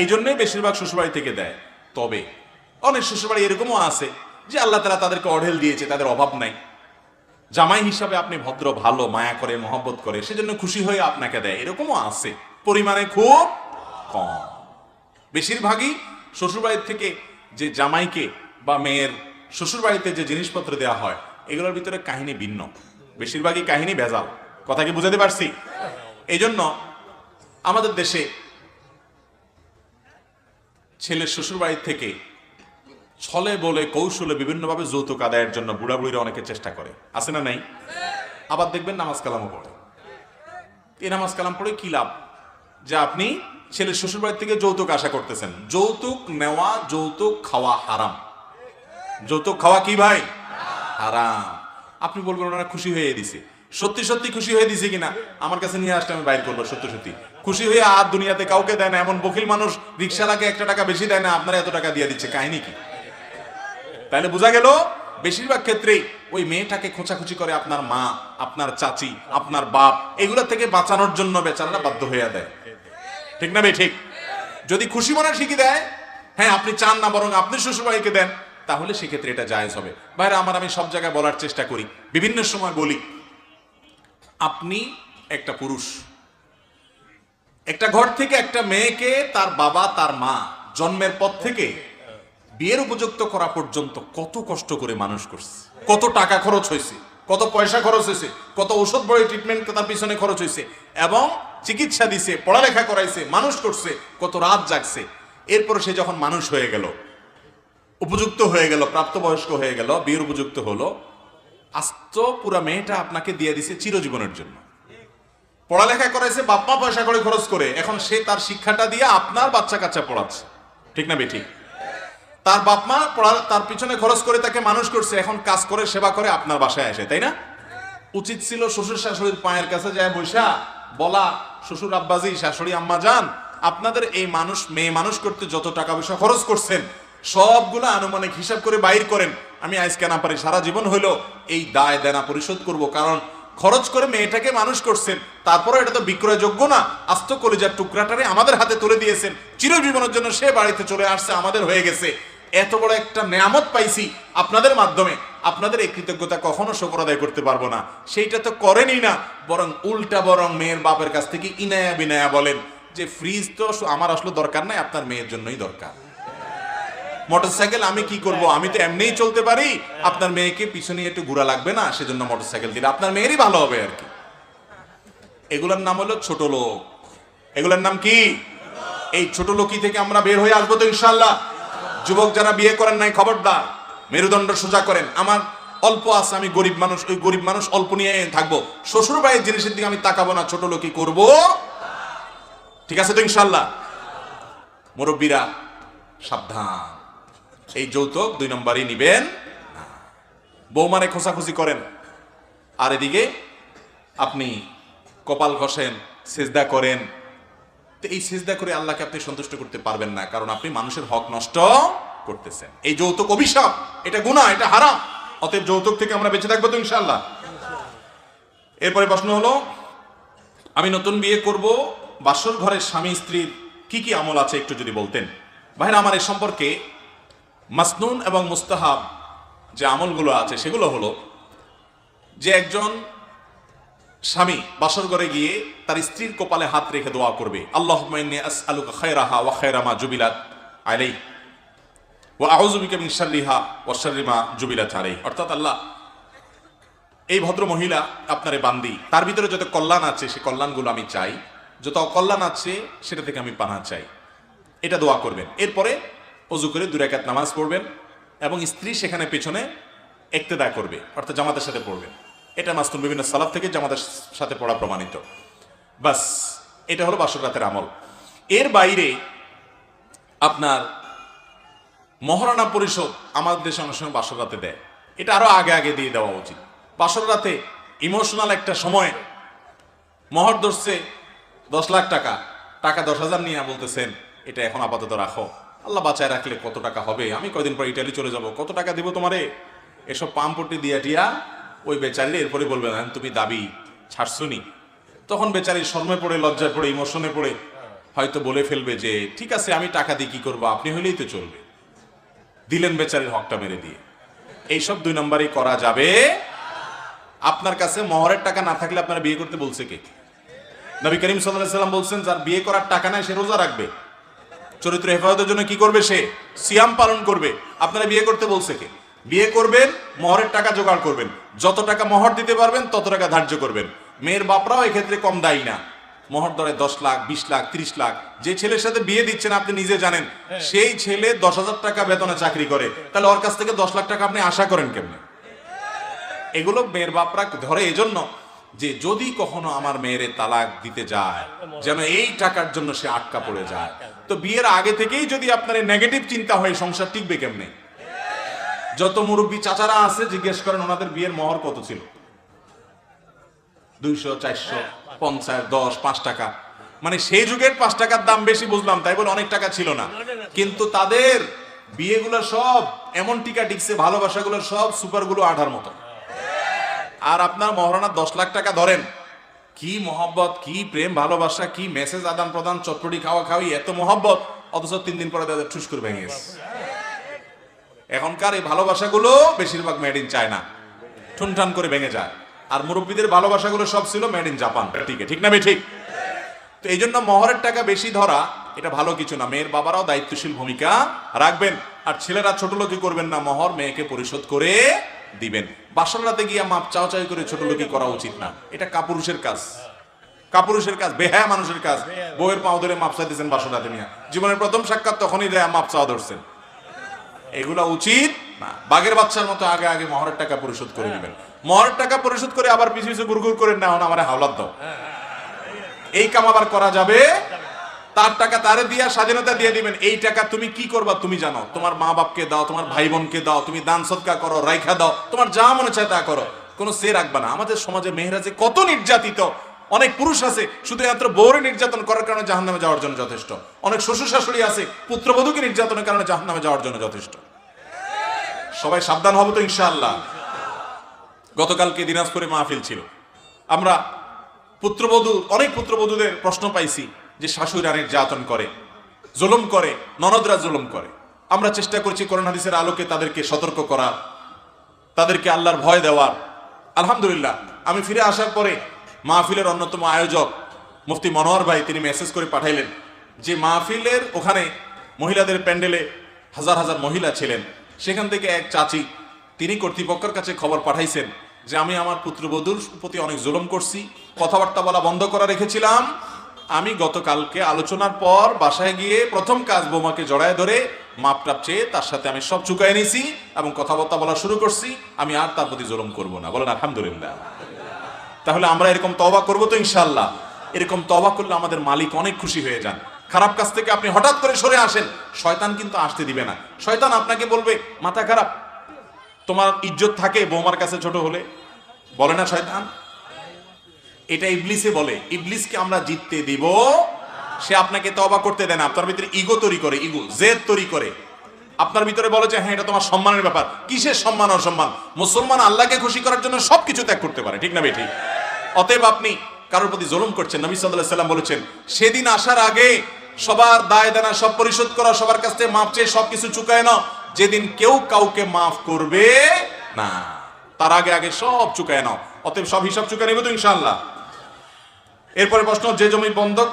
Speaker 1: এই জন্যই বেশিরভাগ শ্বশুরবাড়ি থেকে দেয়। তবে অনেক শ্বশুরবাড়ি এরকমও আছে যে আল্লাহ তাআলা তাদেরকে অঢেল দিয়েছে, তাদের অভাব নাই, জামাই হিসাবে আপনি ভদ্র, ভালো, মায়া করে, মহব্বত করে, সেজন্য খুশি হয়ে আপনাকে দেয়, এরকমও আছে, পরিমাণে খুব কম। বেশিরভাগই শ্বশুরবাড়ির থেকে যে জামাইকে বা মেয়ের শ্বশুরবাড়িতে যে জিনিসপত্র দেওয়া হয়, এগুলোর ভিতরে কাহিনী ভিন্ন। বেশিরভাগই কাহিনী ভেজাল। কথা কি বুঝাতে পারছি? এই জন্য আমাদের দেশে ছেলের শ্বশুর বাড়ির থেকে ছলে বলে কৌশলে বিভিন্নভাবে যৌতুক আদায়ের জন্য বুড়া বুড়িরা অনেকে চেষ্টা করে, আছে না নাই? আবার দেখবেন নামাজ কালামও পড়ে। এই নামাজ কালাম পড়ে কি লাভ? যে আপনি ছেলের শ্বশুর বাড়ির থেকে যৌতুক আশা করতেছেন। যৌতুক নেওয়া, যৌতুক খাওয়া হারাম। যৌতুক খাওয়া কি ভাই? হারাম। আপনি বলবেন ওনারা খুশি হয়ে দিছে। সত্যি সত্যি খুশি হয়ে দিছে কিনা আমার কাছে নিয়ে আসলে আমি বাইর করবো। সত্যি সত্যি খুশি হয়ে আর দুনিয়াতে কাউকে দেয় না। এমন বকিল মানুষ রিক্সাওয়ালাকে 1 টাকা বেশি দেয় না, আপনারা এত টাকা দিয়ে দিচ্ছে, কাহিনী কি? তাহলে বোঝা গেল বেশিরভাগ ক্ষেত্রেই ওই মেয়েটাকে খোঁচাখুচি করে আপনার মা, আপনার চাচি, আপনার বাপ, এগুলো থেকে বাঁচানোর জন্য বেচারারা বাধ্য হয়ে দেয়। ঠিক না ভাই? ঠিক। যদি খুশি মনে শিখে দেয়, হ্যাঁ আপনি চান না বরং আপনি শ্বশুরবাড়িকে দেন, তাহলে সেক্ষেত্রে এটা জায়েজ হবে। ভাইরা আমার, আমি সব জায়গায় বলার চেষ্টা করি, বিভিন্ন সময় বলি, আপনি একটা পুরুষ, একটা ঘর থেকে একটা মেয়েকে তার বাবা তার মা জন্মের পর থেকে বিয়ের উপযুক্ত করা পর্যন্ত কত কষ্ট করে মানুষ করছে, কত টাকা খরচ হয়েছে, কত পয়সা খরচ হয়েছে, কত ঔষধ বড়ি ট্রিটমেন্ট তার পিছনে খরচ হয়েছে, এবং চিকিৎসা দিছে, পড়ালেখা করাইছে, মানুষ করছে, কত রাত জাগছে। এরপর সে যখন মানুষ হয়ে গেল, উপযুক্ত হয়ে গেল, প্রাপ্তবয়স্ক হয়ে গেল, বিয়ের উপযুক্ত হলো, আস্ত পুরা মেয়েটা আপনাকে দিয়ে দিছে চিরজীবনের জন্য। পড়ালেখা করাইছে, বাপ্পা পয়সা করে খরচ করে, এখন সে তার শিক্ষাটা দিয়ে আপনার বাচ্চা কাচ্চা পড়াচ্ছে। ঠিক না বেঠিক? তার বাপ মা তার পিছনে খরচ করে তাকে মানুষ করছে, এখন কাজ করে সেবা করে আপনার বাসায় আসে, তাই না? উচিত ছিল শ্বশুর শাশুড়ির পায়ের কাছে যায় বৈশা বলা, শ্বশুর আব্বাজি, শাশুড়ি আম্মা যান, আপনাদের এই মানুষ মেয়ে মানুষ করতে যত টাকা পয়সা খরচ করছেন সবগুলো আনুমানিক হিসাব করে বাইর করেন। আমি আজকে না পারি সারা জীবন হইলো এই দায় দেনা পরিশোধ করব, কারণ খরচ করে মেয়েটাকে মানুষ করছেন, তারপরে এটা তো বিক্রয়যোগ্য না। আস্ত কলিজার টুকরাটারে আমাদের হাতে তুলে দিয়েছেন, চিরজীবনের জন্য সে বাড়িতে চলে আসছে, আমাদের হয়ে গেছে। এত বড় একটা নেয়ামত পাইছি আপনাদের মাধ্যমে, আপনাদের এই কৃতজ্ঞতা কখনো শুকর আদায় করতে পারবো না। সেইটা তো করেনই না, বরং উল্টা বরং মেয়ের বাপের কাছ থেকে ইনায়া বিনায়া বলেন যে ফ্রিজ তো আমার আসলে দরকার নাই, আপনার মেয়ের জন্যই দরকার। মোটরসাইকেল আমি কি করব, আমি তো এমনিই চলতে পারি, আপনার মেয়েকে পিছনে একটু ঘোরা লাগবে না, সেজন্য মোটরসাইকেল দিলে আপনার মেয়েরই ভালো হবে আর কি। এগুলোর নাম হলো ছোট লোক। এগুলোর নাম কি? এই ছোট লোকই থেকে আমরা বের হয়ে আসবো তো ইনশাআল্লাহ। যুবক যারা বিয়ে করেন নাই, খবরদার মেরুদণ্ড সোজা করেন। আমার অল্প আছে, আমি গরিব মানুষ, ওই গরিব মানুষ অল্প নিয়ে থাকবো, শ্বশুর বাড়ির জিনিসের দিকে আমি তাকাবো না, ছোট লোকই করব। ঠিক আছে তো ইনশাআল্লাহ? মুরব্বীরা সাবধান, এই যৌতুক 2 নম্বরই নিবেন না। বৌমারে খোঁচাখুচি করেন, আর এদিকে আপনি কপাল ঘষেন, সেজদা করেন। তো এই সেজদা করে আল্লাহকে আপনি সন্তুষ্ট করতে পারবেন না, কারণ আপনি মানুষের হক নষ্ট করতেছেন। এই যৌতুক অভিশাপ, এটা গুনাহ, এটা হারাম। অতএব যৌতুক থেকে আমরা বেঁচে থাকবো তো ইনশাআল্লাহ। এরপরে প্রশ্ন হলো, আমি নতুন বিয়ে করব, বাসর ঘরের স্বামী স্ত্রীর কি কি আমল আছে একটু যদি বলতেন। ভাইরা আমার, এই সম্পর্কে মাসনুন এবং মুস্তাহাব যে আমলগুলো আছে সেগুলো হলো যে একজন স্বামী বাসর ঘরে গিয়ে তার স্ত্রীর কপালে হাত রেখে দোয়া করবে, আল্লাহুম্মা ইন্নী আসআলুকা খায়রাহা ওয়া খায়রা মা জুবিলাত আলাইহি ওয়া আউযু বিকা মিন শাররিহা ওয়া শাররি মা জুবিলাত আলাইহি। অর্থাৎ আল্লাহ, এই ভদ্র মহিলা আপনারে বান্দি, তার ভিতরে যত কল্যাণ আছে সে কল্যাণগুলো আমি চাই, যত অকল্যাণ আছে সেটা থেকে আমি পানাহ চাই, এটা দোয়া করবেন। এরপরে ওযু করে 2 রাকাত নামাজ পড়বেন এবং স্ত্রী সেখানে পেছনে ইক্তেদা করবে, অর্থাৎ জামাতের সাথে পড়বেন। এটা মাসনুন, বিভিন্ন সালাফ থেকে জামাতের সাথে পড়া প্রমাণিত। বাস, এটা হলো বাসর রাতের আমল। এর বাইরে আপনার মহারণা পরিশোধ আমাদের দেশে অনেক সময় বাসর রাতে দেয়, এটা আরো আগে আগে দিয়ে দেওয়া উচিত। বাসর রাতে ইমোশনাল একটা সময়, মহর ধরছে 10 লাখ টাকা, টাকা 10,000 নিয়ে বলতেছেন এটা এখন আপাতত রাখো, আল্লাহ বাঁচায় রাখলে কত টাকা হবে, আমি কয়দিন পর ইটালি চলে যাব, কত টাকা দিব তোমারে, এসব পাম্পটি দিয়া টিয়া ওই বেচারির এরপরে বলবে না তুমি দাবি ছাড়ছুনি। তখন বেচারির শর্মে পড়ে, লজ্জায় পড়ে, ইমোশনে পড়ে হয়তো বলে ফেলবে যে ঠিক আছে আমি টাকা দিয়ে কি করবো, আপনি হইলেই তো চলবে। দিলেন বেচারির হকটা মেরে দিয়ে। এইসব 2 নম্বরই করা যাবে। আপনার কাছে মহরের টাকা না থাকলে আপনারা বিয়ে করতে বলছে কে? নবী করিম সাল্লাল্লাহু আলাইহি ওয়াসাল্লাম বলছেন যার বিয়ে করার টাকা নাই সে রোজা রাখবে, চরিত্র হেফাজতের জন্য কি করবে? সে সিয়াম পালন করবে। আপনারা বিয়ে করতে বলছে কে? বিয়ে করবেন, মহরের টাকা জোগাড় করবেন, যত টাকা মহর দিতে পারবেন তত টাকা ধার্য করবেন। মেয়ের বাপরাও এক্ষেত্রে কম দায়ী না। মহর ধরে 10 লাখ, 20 লাখ, 30 লাখ। যে ছেলের সাথে বিয়ে দিচ্ছেন আপনি নিজে জানেন, সেই ছেলে 10,000 টাকা বেতনে চাকরি করে, তাহলে ওর কাছ থেকে 10 লাখ টাকা আপনি আশা করেন কেমনে? এগুলো মেয়ের বাপরা ধরে এই জন্য যে যদি কখনো আমার মেয়ের তালাক দিতে যায় যেন এই টাকার জন্য সে আটকা পড়ে যায়। তো বিয়ের আগে থেকেই যদি আপনার নেগেটিভ চিন্তা হয়, সংসার টিকবে কেমনে? যত মুরব্বী চাচারা আছে জিজ্ঞেস করেন ওনাদের বিয়ের মহর কত ছিল, 200, 400, 50, 10, 5 টাকা। মানে সেই যুগের 5 টাকার দাম বেশি বুঝলাম, তাই বলে অনেক টাকা ছিল না, কিন্তু তাদের বিয়েগুলো সব এমন টিকা টিকছে, ভালোবাসাগুলো সব সুপারগুলো আঠার মতো। আর আপনার মহারণা 10 লাখ টাকা ধরেন, কি মহব্বত, কি প্রেম ভালোবাসা, কি মেসেজ আদান প্রদান, চটপটি খাওয়া খাওয়ি, এত মহব্বত, অথচ 3 দিন পরে তাদের ঠুস করে ভেঙে গেছে। এখনকার এই ভালোবাসাগুলো বেশিরভাগ মেড ইন চায়না, ঠুনঠান করে ভেঙে যায়। আর মুরব্বীদের ভালোবাসাগুলো সব ছিল মেড ইন জাপান। ঠিক না ঠিক? তো এই জন্য মহরের টাকা বেশি ধরা এটা ভালো কিছু না। মেয়ের বাবারাও দায়িত্বশীল ভূমিকা রাখবেন, আর ছেলেরা ছোট লোকি করবেন না, মহর মেয়েকে পরিশোধ করে দিবেন। বাসর রাতে গিয়ে মাপ চাওয়াচাই করে ছোট লোকি করা উচিত না, এটা কাপুরুষের কাজ, কাপুরুষের কাজ, বেহায়া মানুষের কাজ। বউয়ের পাও ধরে মাপ চাইতেছেন বাসর রাতে নিয়ে, জীবনের প্রথম সাক্ষাৎ তখনই দেয়া মাপ চাওয়া ধরছেন, এগুলা উচিত না। বাঘের বাচ্চার মতো আগে আগে মহরের টাকা পরিশোধ করে দিবেন। মহরের টাকা পরিশোধ করে আবার পিছু পিছু গুড়গুড় করে না, আমার হাওলাত দাও, এই কাম আবার করা যাবে? তার টাকা তারে দিয়া স্বাধীনতা দিয়ে দিবেন। এই টাকা তুমি কি করবা তুমি জানো, তোমার মা বাপকে দাও, তোমার ভাই বোনকে দাও, তুমি দান সদকা করো, রাইখা দাও, তোমার যা মনে চায় তা করো, কোনো সে রাখবা না। আমাদের সমাজে মেয়েরা যে কত নির্যাতিত, অনেক পুরুষ আছে শুধু এত বউরে নির্যাতন করার কারণে জাহান্নামে যাওয়ার জন্য যথেষ্ট, অনেক শ্বশুর শাশুড়ি আছে পুত্রবধূকে নির্যাতনের কারণে জাহান্নামে যাওয়ার জন্য যথেষ্ট। সবাই সাবধান হবো তো ইনশাআল্লাহ। গতকালকে দিনাজপুরে মাহফিল ছিল, আমরা পুত্রবধূ, অনেক পুত্রবধূদের প্রশ্ন পাইছি যে শাশুড়িরা নির্যাতন করে, জুলুম করে, ননদরা জুলুম করে। আমরা চেষ্টা করছি কোরআন হাদিসের আলোকে তাদেরকে সতর্ক করার, তাদেরকে আল্লাহর ভয় দেওয়ার। আলহামদুলিল্লাহ, আমি ফিরে আসার পরে মাহফিলের অন্যতম আয়োজক মুফতি মনোয়ার ভাই তিনি মেসেজ করে পাঠাইলেন যে মাহফিলের ওখানে মহিলাদের প্যান্ডেলে হাজার হাজার মহিলা ছিলেন, সেখান থেকে এক চাচি তিনি কর্তৃপক্ষের কাছে খবর পাঠাইছেন যে আমি আমার পুত্রবধূর প্রতি অনেক জুলুম করছি, কথাবার্তা বলা বন্ধ করা রেখেছিলাম। আমি গতকালকে আলোচনার পর বাসায় গিয়ে প্রথম কাজ বৌমাকে জড়ায় ধরে মাপ টাপ চেয়ে তার সাথে আমি সব চুকাই নিয়েছি এবং কথাবার্তা বলা শুরু করছি, আমি আর তার প্রতি জুলুম করব না। বলেন আলহামদুলিল্লাহ। তাহলে আমরা এরকম তওবা করবো তো ইনশাআল্লাহ। এরকম তওবা করলে আমাদের মালিক অনেক খুশি হয়ে যান। খারাপ কাজ থেকে আপনি হঠাৎ করে সরে আসেন, শয়তান কিন্তু আসতে দিবে না। শয়তান আপনাকে বলবে মাথা খারাপ, তোমার ইজ্জত থাকে বৌমার কাছে ছোট হলে, বলে না শয়তান? এটা ইবলিসে বলে, ইবলিসকে আমরা জিততে দিব, সে আপনাকে তওবা করতে দেয় না। আপনার ভিতরে ইগো তৈরি করে, ইগো জেদ তৈরি করে, আপনার ভিতরে বলে যে হ্যাঁ এটা তোমার সম্মানের ব্যাপার। কিসের সম্মান অসম্মান? মুসলমান আল্লাহকে খুশি করার জন্য সবকিছু ত্যাগ করতে পারে, ঠিক না বেঠিক? অতএব আপনি কারোর প্রতি জুলুম করছেন, নবী সাল্লাল্লাহু আলাইহি ওয়াসাল্লাম বলেছেন সেদিন আসার আগে সবার দায় দেনা সব পরিশোধ করা, সবার কাছ থেকে মাপ চেয়ে সবকিছু চুকায় নাও, যেদিন কেউ কাউকে মাফ করবে না তার আগে আগে সব চুকায় নাও। অতএব সব হিসাব চুকায় নেবে তো ইনশাআল্লাহ। এরপরে প্রশ্ন, যে জমি বন্ধক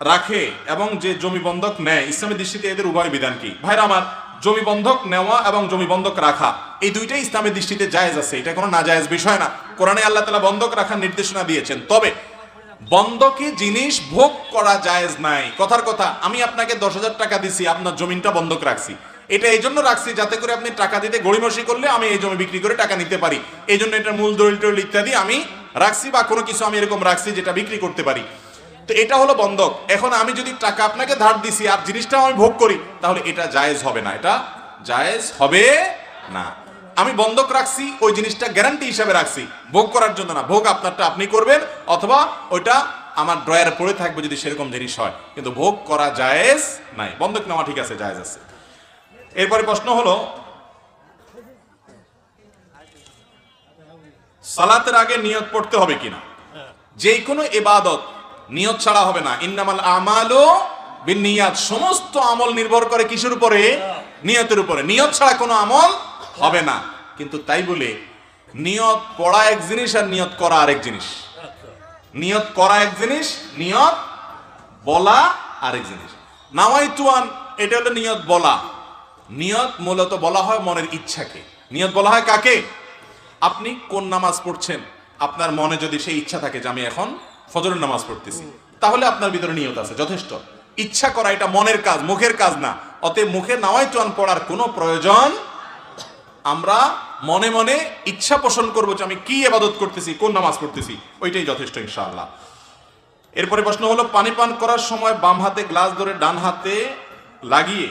Speaker 1: রাখে এবং যে জমি বন্ধক নেয়, ইসলামের দৃষ্টিতে এদের উভয় বিধান কি? ভাইরা আমার, জমি বন্ধক নেওয়া এবং জমি বন্ধক রাখা এই দুইটাই ইসলামের দৃষ্টিতে জায়েজ আছে, এটা কোনো নাজায়েজ বিষয় না। কোরআনে আল্লাহ তাআলা বন্ধক রাখার নির্দেশনা দিয়েছেন, তবে বন্ধকি জিনিস ভোগ করা জায়েজ নাই। কথার কথা, আমি আপনাকে 10,000 টাকা দিছি, আপনার জমিটা বন্ধক রাখছি, এটা এই জন্য রাখছি যাতে করে আপনি টাকা দিতে গড়িমসি করলে আমি এই জমি বিক্রি করে টাকা নিতে পারি, এই জন্য এটার মূল দলিল টলিল ইত্যাদি আমি রাখছি, বা কোনো কিছু আমি এরকম রাখছি যেটা বিক্রি করতে পারি। তো এটা হলো বন্ধক। এখন আমি যদি টাকা আপনাকে ধার দিছি আর জিনিসটা আমি ভোগ করি, তাহলে এটা জায়েজ হবে না, এটা জায়েজ হবে না। আমি বন্ধক রাখছি, ওই জিনিসটা গ্যারান্টি হিসাবে রাখছি, ভোগ করার জন্য না। ভোগ আপনারটা আপনি করবেন, অথবা ওইটা আমার ড্রয়ারে পড়ে থাকবে যদি সেরকম জিনিস হয়, কিন্তু ভোগ করা জায়েজ নাই। বন্ধক নেওয়া ঠিক আছে, জায়েজ আছে। এরপরে প্রশ্ন হলো, সালাতের আগে নিয়ত পড়তে হবে কিনা? যে কোনো ইবাদত নিয়ত ছাড়া হবে না। ইন্নামাল আমালু বিন্নিয়াত, সমস্ত আমল নির্ভর করে কিসের উপরে? নিয়তের উপরে। নিয়ত ছাড়া কোনো আমল হবে না। কিন্তু তাই বলে নিয়ত পড়া এক জিনিস আর নিয়ত করা আরেক জিনিস। নিয়ত করা এক জিনিস, নিয়ত বলা আরেক জিনিস। নাওয়াইতুয়ান, এটা হলো নিয়ত বলা। নিয়ত মূলত বলা হয় মনের ইচ্ছাকে, নিয়ত বলা হয় কাকে? আপনি কোন নামাজ পড়ছেন, আপনার মনে যদি সেই ইচ্ছা থাকে যে আমি এখন ফজরের নামাজ পড়তেছি, তাহলে আপনার ভিতরে নিয়ত আছে, যথেষ্ট। ইচ্ছা করা এটা মনের কাজ, মুখের কাজ না। অতএব মুখে নাওয়াইতু আন পড়ার কোনো প্রয়োজন, আমরা মনে মনে ইচ্ছা পোষণ করবো যে আমি কি ইবাদত করতেছি, কোন নামাজ পড়তেছি, ওইটাই যথেষ্ট ইনশাআল্লাহ। এরপরে প্রশ্ন হলো, পানি পান করার সময় বাম হাতে গ্লাস ধরে ডান হাতে লাগিয়ে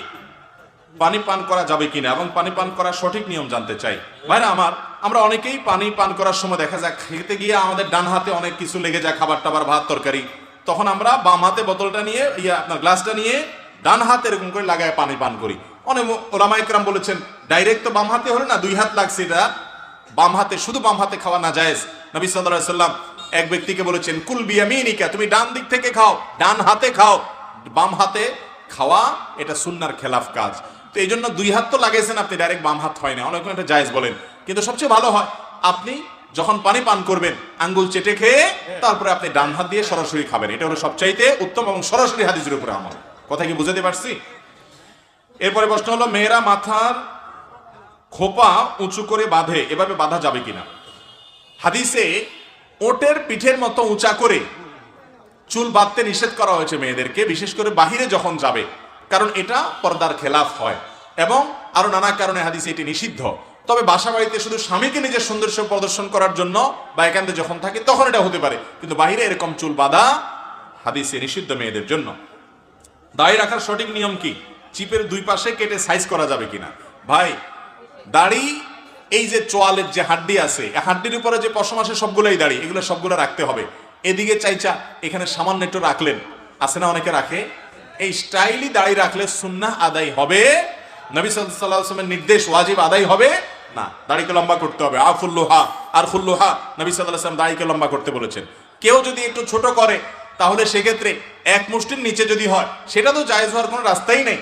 Speaker 1: পানি পান করা যাবে কিনা এবং পানি পান করার সঠিক নিয়ম জানতে চাই। ভাইরা আমার, আমরা অনেকেই পানি পান করার সময় দেখা যায় খেতে গিয়ে আমাদের ডান হাতে অনেক কিছু লেগে যায়, খাবার টাবার, ভাত তরকারি, তখন আমরা বাম হাতে বোতলটা নিয়ে আপনার গ্লাসটা নিয়ে ডান হাতে এরকম করে লাগায় পানি পান করি। অনেক ওলামা ইকরাম বলেছেন ডাইরেক্ট তো বাম হাতে হলে না, 2 হাত লাগছে, এটা বাম হাতে, শুধু বাম হাতে খাওয়া না জায়েজ। নবী সাল্লাল্লাহু আলাইহি ওয়াসাল্লাম এক ব্যক্তিকে বলেছেন কুল বিয়ামিনিকা, তুমি ডান দিক থেকে খাও, ডান হাতে খাও। বাম হাতে খাওয়া এটা সুন্নাহর খেলাফ কাজ। তো এই জন্য 2 হাত তো লাগাইছেন আপনি, ডাইরেক্ট বাম হাত হয় না, অনেক এটা জায়েজ বলেন। কিন্তু সবচেয়ে ভালো হয় আপনি যখন পানি পান করবেন আঙ্গুল চেটে খেয়ে তারপরে আপনি ডান হাত দিয়ে সরাসরি খাবেন, এটা হলো সবচাইতে উত্তম এবং সরাসরি হাদিসের উপরে আমল। কথা কি বুঝাতে পারছি? এরপরে প্রশ্ন হলো, মেয়েরা মাথার খোপা উঁচু করে বাঁধে, এভাবে বাঁধা যাবে কিনা? হাদিসে ওটের পিঠের মতো উঁচা করে চুল বাঁধতে নিষেধ করা হয়েছে মেয়েদেরকে, বিশেষ করে বাহিরে যখন যাবে, কারণ এটা পর্দার খেলাফ হয় এবং আরো নানা কারণে হাদিসে এটি নিষিদ্ধ। তবে বাসা বাড়িতে শুধু স্বামীকে নিজের সৌন্দর্য প্রদর্শন করার জন্য বা একান্তে যখন থাকে তখন এটা হতে পারে, কিন্তু বাহিরে এরকম চুল বাঁধা হাদিসে নিষিদ্ধ মেয়েদের জন্য। দাড়ি রাখার সঠিক নিয়ম কি? চিপের 2 পাশে কেটে সাইজ করা যাবে কিনা? ভাই, দাড়ি এই যে চোয়ালের যে হাড্ডি আছে, এই হাড্ডির উপরে যে পশম আসে সবগুলোই দাড়ি, এগুলো সবগুলো রাখতে হবে। এদিকে চাইচা এখানে সামান্য একটু রাখলেন, আছে না অনেকে রাখে, এই স্টাইলি দাড়ি রাখলে সুন্নাহ আদায় হবে? নবী সাল্লাল্লাহু আলাইহি ওয়াসাল্লামের নির্দেশ ওয়াজিব আদায় হবে না, দাড়িকে লম্বা করতে হবে। আফুল্লুহা আর খুল্লুহা, নবী সাল্লাল্লাহু আলাইহি ওয়াসাল্লাম দাড়িকে লম্বা করতে বলেছেন। কেউ যদি একটু ছোট করে তাহলে সেক্ষেত্রে 1 মুষ্টির নিচে যদি হয় সেটা তো জায়েজ হওয়ার কোনো রাস্তাই নেই।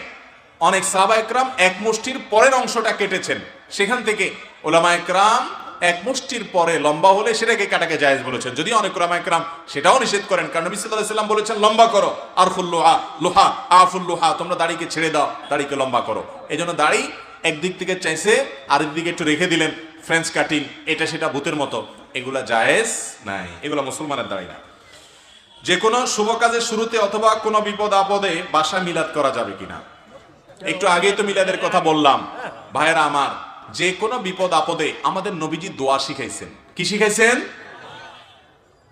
Speaker 1: অনেক সাহাবা একরাম 1 মুষ্টির পরের অংশটা কেটেছেন, সেখান থেকে ওলামা একরাম 1 মুষ্টির পরে লম্বা হলে সেটাকে কাটাকে জায়েজ বলেছেন। যদি অনেক ওলামা একরাম সেটাও নিষেধ করেন, কারণ নবী সাল্লাল্লাহু আলাইহি ওয়াসাল্লাম বলেছেন লম্বা করো, আর খুল্লুহা লোহা আফুল্লুহা, তোমরা দাড়িকে ছেড়ে দাও, দাড়িকে লম্বা করো। এই জন্য দাড়ি একদিক থেকে চাইছে আরেক দিকে একটু রেখে দিলেন, ফ্রেঞ্চ কাটিং, এটা সেটা ভূতের মতো, এগুলা জায়েজ নাই, এগুলা মুসলমানের দাড়ি না। যে কোনো শুভ কাজের শুরুতে অথবা কোনো বিপদ আপদে বাসা মিলাদ করা যাবে কিনা? একটু আগেই তো মিলাদের কথা বললাম। ভাইয়েরা আমার, যে কোনো বিপদ আপদে আমাদের নবীজি দোয়া শিখাইছেন। কি শিখাইছেন?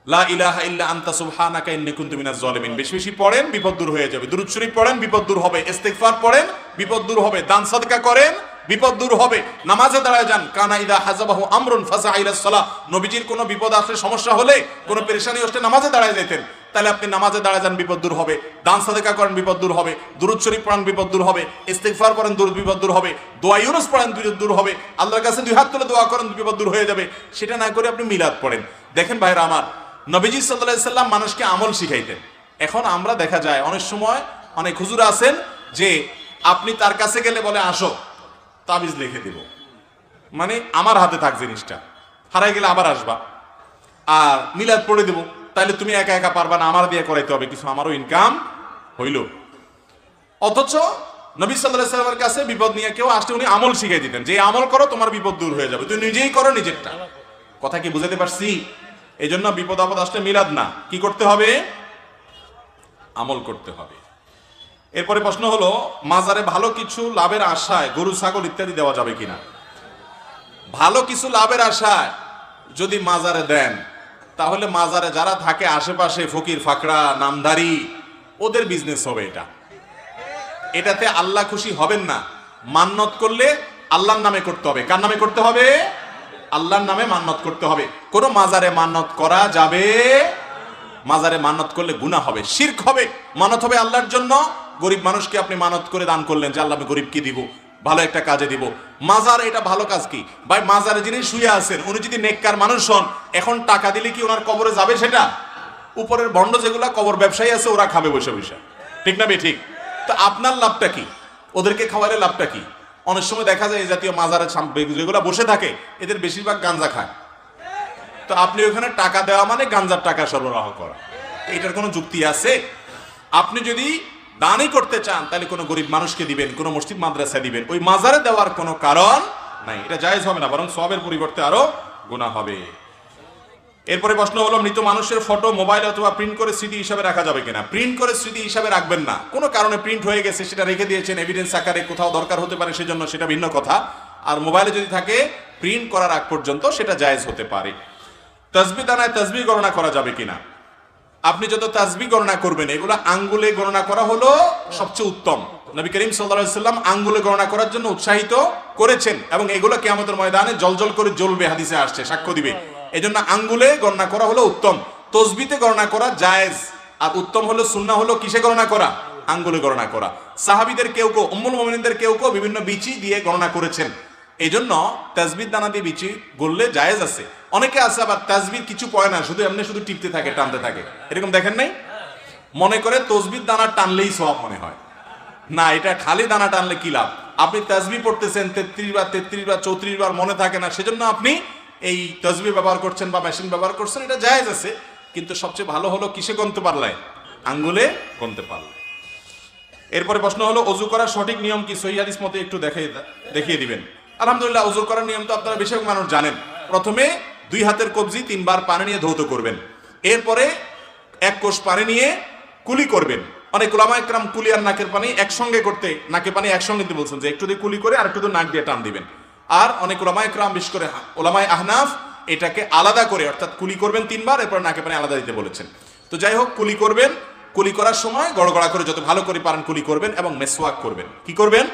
Speaker 1: লা ইলাহা ইল্লা আনতা সুবহানাকা ইন্নী কুনতু মিনাজ জালিমিন। বেশি বেশি পড়েন, বিপদ দূর হয়ে যাবে। দুরূদ শরীফ পড়েন, বিপদ দূর হবে। ইস্তিগফার পড়েন, বিপদ দূর হবে। দান সাদকা করেন, বিপদ দূর হবে। নামাজে দাঁড়ায় যান। কানা ইদা হাযাবাহু আমরুন ফাসা ইলাস সালাহ। নবীজির কোনো বিপদ আসলে, সমস্যা হলে, কোনো পেরেশানি আসলে নামাজে দাঁড়ায় যেতেন। তাহলে আপনি নামাজে দাঁড়ায় যান, বিপদ দূর হবে। দান সাদকা করেন, বিপদ দূর হবে। দুরূদ শরীফ পড়েন, বিপদ দূর হবে। ইস্তিগফার পড়েন, বিপদ দূর হবে। দোয়া ইউনুস পড়েন, বিপদ দূর হবে। আল্লাহর কাছে 2 হাত তুলে দোয়া করেন, বিপদ দূর হয়ে যাবে। সেটা না করে আপনি মিলাদ পড়েন। দেখেন ভাইরা আমার, নবীজি সাল্লাল্লাহু আলাইহি সাল্লাম মানুষকে আমল শিখাইতেন। এখন আমরা দেখা যায় অনেক সময় অনেক হুজুর আছেন যে আপনি তার কাছে গেলে বলে আসো তাবিজ লিখে দিব, মানে আমার হাতে থাক জিনিসটা, হারাই গেলে আবার আসবা, আর মিলাদ পড়ে দেব, তাহলে তুমি একা একা পারবা না, আমার দিয়ে করাইতে হবে কিছু, আমারও ইনকাম হইল। অথচ নবী সাল্লাল্লাহু আলাইহি সাল্লামের কাছে বিপদ নিয়ে কেউ আসলে উনি আমল শিখাই দিতেন, যে আমল করো তোমার বিপদ দূর হয়ে যাবে, তুমি নিজেই করো নিজেরটা। কথা কি বুঝাতে পারছি? এই জন্য বিপদ আপদ আসলে মিলাদ না, কি করতে হবে? আমল করতে হবে। এরপরে প্রশ্ন হলো, মাজারে ভালো কিছু লাভের আশায় গরু ছাগল ইত্যাদি দেওয়া যাবে কিনা? ভালো কিছু লাভের আশায় যদি মাজারে দেন, তাহলে মাজারে যারা থাকে আশেপাশে, ফকির ফাকড়া নামধারী, ওদের বিজনেস হবে। এটাতে আল্লাহ খুশি হবেন না। মান্নত করলে আল্লাহর নামে করতে হবে। কার নামে করতে হবে? আল্লাহর নামে মান্নত করতে হবে। কোন মাজারে মান্নত করা যাবে? মাজারে মান্নত করলে গুনাহ হবে, শিরক হবে। মানত হবে আল্লাহর জন্য। গরিব মানুষকে আপনি মানত করে দান করলেন যে আল্লাহ আমি গরিবকে দিব, ভালো একটা কাজে দিব। মাজার এটা ভালো কাজ কি ভাই? মাজারে যিনি শুয়ে আছেন উনি যদি নেককার মানুষ হন, এখন টাকা দিলে কি ওনার কবরে যাবে? সেটা উপরের ভণ্ড যেগুলা কবর ব্যবসায়ী আছে ওরা খাবে বসে বসে, ঠিক না বে? ঠিক। তো আপনার লাভটা কি? ওদেরকে খাওয়ালে লাভটা কি? অনেক সময় দেখা যায় এই জাতীয় মাজারে যেগুলা বসে থাকে এদের বেশিরভাগ গাঞ্জা খায়। তো আপনি ওখানে টাকা দেওয়া মানে গাঞ্জার টাকা সরবরাহ করা, এটার কোনো যুক্তি আছে? আপনি যদি দানই করতে চান তাহলে কোনো গরিব মানুষকে দিবেন, কোনো মসজিদ মাদ্রাসা দিবেন, ওই মাজারে দেওয়ার কোনো কারণ নাই, এটা জায়েজ হবে না, বরং সওয়াবের পরিবর্তে আরো গুনাহ হবে। এরপরে প্রশ্ন হলো, মৃত মানুষের ফটো মোবাইল অথবা প্রিন্ট করে স্মৃতি হিসাবে রাখা যাবে কিনা? প্রিন্ট করে স্মৃতি হিসাবে রাখবেন না। কোনো কারণে প্রিন্ট হয়ে গেছে, সেটা রেখে দিয়েছেন এভিডেন্স আকারে, কোথাও দরকার হতে পারে সেজন্য, সেটা ভিন্ন কথা। আর মোবাইলে যদি থাকে প্রিন্ট করার আগ পর্যন্ত সেটা জায়েজ হতে পারে। তাসবিহ দানায় তাসবিহ গণনা করা যাবে কিনা? আপনি যত তাসবিহ গণনা করবেন এগুলো আঙ্গুলে গণনা করা হলো সবচেয়ে উত্তম। নবী করিম সাল্লাল্লাহু আলাইহি সাল্লাম আঙ্গুলে গণনা করার জন্য উৎসাহিত করেছেন, এবং এগুলো কিয়ামতের ময়দানে জলজল করে জ্বলবে, হাদিসে আসছে, সাক্ষ্য দিবে। এজন্য আঙ্গুলে গণনা করা হলো উত্তম। তসবিতে গণনা করা জায়েজ, আর উত্তম হলো, সুন্নাহ হলো কিসে গণনা করা? আঙ্গুলে গণনা করা। সাহাবীদের কেউ কেউ, উম্মুল মুমিনিনদের কেউ কেউ বিভিন্ন বিচি দিয়ে গণনা করেছেন। এই জন্য তাসবিহ দানা দিয়ে বিচি গড়লে জায়েজ আছে। অনেকে আছে আবার তাসবিহ কিছু পয় না, শুধু এমনি শুধু টিপতে থাকে, টানতে থাকে, এরকম দেখেন নাই? মনে করে তসবিহ দানা টানলেই সওয়াব মনে হয়। না, এটা খালি দানা টানলে কি লাভ? আপনি তাসবিহ পড়তেছেন 33 বার 34 বার মনে থাকে না, সেজন্য আপনি এই তাসবিহ ব্যবহার করছেন বা মেশিন ব্যবহার করছেন, এটা জায়েজ আছে। কিন্তু সবচেয়ে ভালো হলো কিসে গণতে পারলে? আঙ্গুলে গণতে পারলে। এরপরে প্রশ্ন হলো, ওযু করার সঠিক নিয়ম কি? সহিহ হাদিস মতে একটু দেখিয়ে দিবেন। আলহামদুলিল্লাহ, ওযু করার নিয়ম তো আপনারা বেশিরভাগ মানুষ জানেন। প্রথমে 2 হাতের কবজি 3 বার পানি নিয়ে ধৌত করবেন। এরপরে 1 কোষ পানি নিয়ে কুলি করবেন। অনেক উলামায়ে কেরাম কুলি আর নাকের পানি একসঙ্গে করতে, নাকে পানি একসঙ্গে দিতে বলছেন, যে একটু দিয়ে কুলি করে আর একটু দিয়ে নাক দিয়ে টান দিবেন। আর অনেক উলামায়ে কেরাম, বিশেষ করে উলামায়ে আহনাফ, এটাকে আলাদা করে, অর্থাৎ কুলি করবেন 3 বার, এরপর নাকে পানি আলাদা দিতে বলেছেন। তো যাই হোক, কুলি করবেন, কুলি করার সময় গড়গড়া করে যত ভালো করে পারেন কুলি করবেন, এবং মেসওয়াক করবেন। কি করবেন?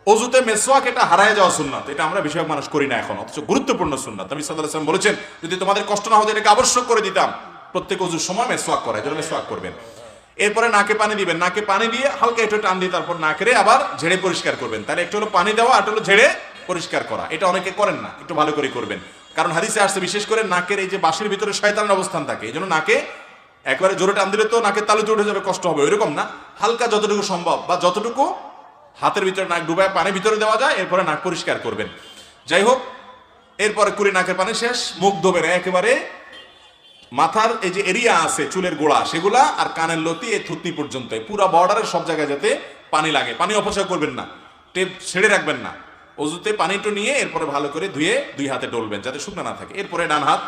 Speaker 1: ওযুতে মেসওয়াক, এটা হারায় যাওয়া সুন্নাত, এটা আমরা বেশিরভাগ মানুষ করি না এখন, অথচ গুরুত্বপূর্ণ সুন্নাত। নবী সাল্লাল্লাহু আলাইহি ওয়াসাল্লাম বলেছেন, যদি তোমাদের কষ্ট না হতো এটাকে আবশ্যক করে দিতাম, প্রত্যেক ওযুর সময় মেসওয়াক করা, এজন্য মেসওয়াক করবেন। এরপরে নাকে পানি দিবেন, নাকে পানি দিয়ে হালকা একটু টান দিয়ে তারপর নাকেরে আবার ঝেড়ে পরিষ্কার করবেন। তাহলে একটু হলো পানি দেওয়া, আর হলো ঝেড়ে পরিষ্কার করা। এটা অনেকে করেন না, একটু ভালো করে করবেন। কারণ হাদিসে আসছে, বিশেষ করে নাকের এই যে বাঁশের ভিতরে শয়তানের অবস্থান থাকে, এই জন্য নাকে একবারে জোরে টান দিলে তো নাকের তালুতে উঠে যাবে, কষ্ট হবে, ওইরকম না, হালকা যতটুকু সম্ভব বা যতটুকু হাতের ভিতরে নাক ডুবায় পানি ভিতরে দেওয়া যায়, এরপরে নাক পরিষ্কার করবেন। যাই হোক, এরপরে কুলি নাকের পানি শেষ, মুখ ধোবেন একেবারে মাথার এই যে এরিয়া আছে, চুলের গোড়া সেগুলা, আর কানের লতি, এই থুতনি পর্যন্ত, পুরো বর্ডারের সব জায়গায় যাতে পানি লাগে। পানি অপচয় করবেন না, টেপ ছেড়ে রাখবেন না। ওযুতে পানিটা নিয়ে এরপরে ভালো করে ধুয়ে 2 হাতে ডলবেন যাতে শুকনা না থাকে। এরপরে ডান হাত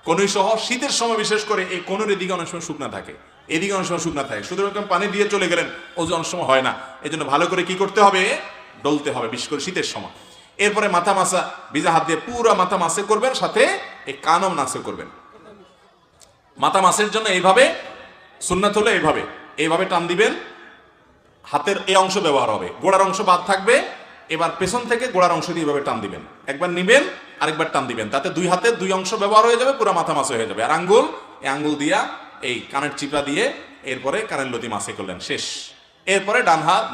Speaker 1: কনুই সহ, শীতের সময় বিশেষ করে এই কনুর এদিকে অনেক সময় শুকনা থাকে, এদিকে অনেক সময় শুকনা থাকে, শুধু এরকম পানি দিয়ে চলে গেলেন, ওযু অনেক সময় হয় না। এই জন্য ভালো করে কি করতে হবে? ডলতে হবে, বিশেষ করে শীতের সময়। এরপরে মাথা মাসা, ভিজা হাত দিয়ে পুরো মাথা মাসে করবেন, সাথে এই কানও নাসে করবেন। মাথা মাসের জন্য এইভাবে সুন্নাত হলো, এইভাবে টান দিবেন, হাতের এই অংশ ব্যবহার হবে, গোড়ার অংশ বাদ থাকবে। এবার পেছন থেকে গোড়ার অংশ দিয়ে এইভাবে টান দিবেন, একবার নিবেন আরেকবার টান দিবেন, তাতে 2 হাতের 2 অংশ ব্যবহার হয়ে যাবে, পুরো মাথা মাসে হয়ে যাবে। আর আঙ্গুল, এই আঙ্গুল দিয়া এই কানের চিপা দিয়ে এরপরে কানের লতি মাসে করলেন, শেষ। এরপরে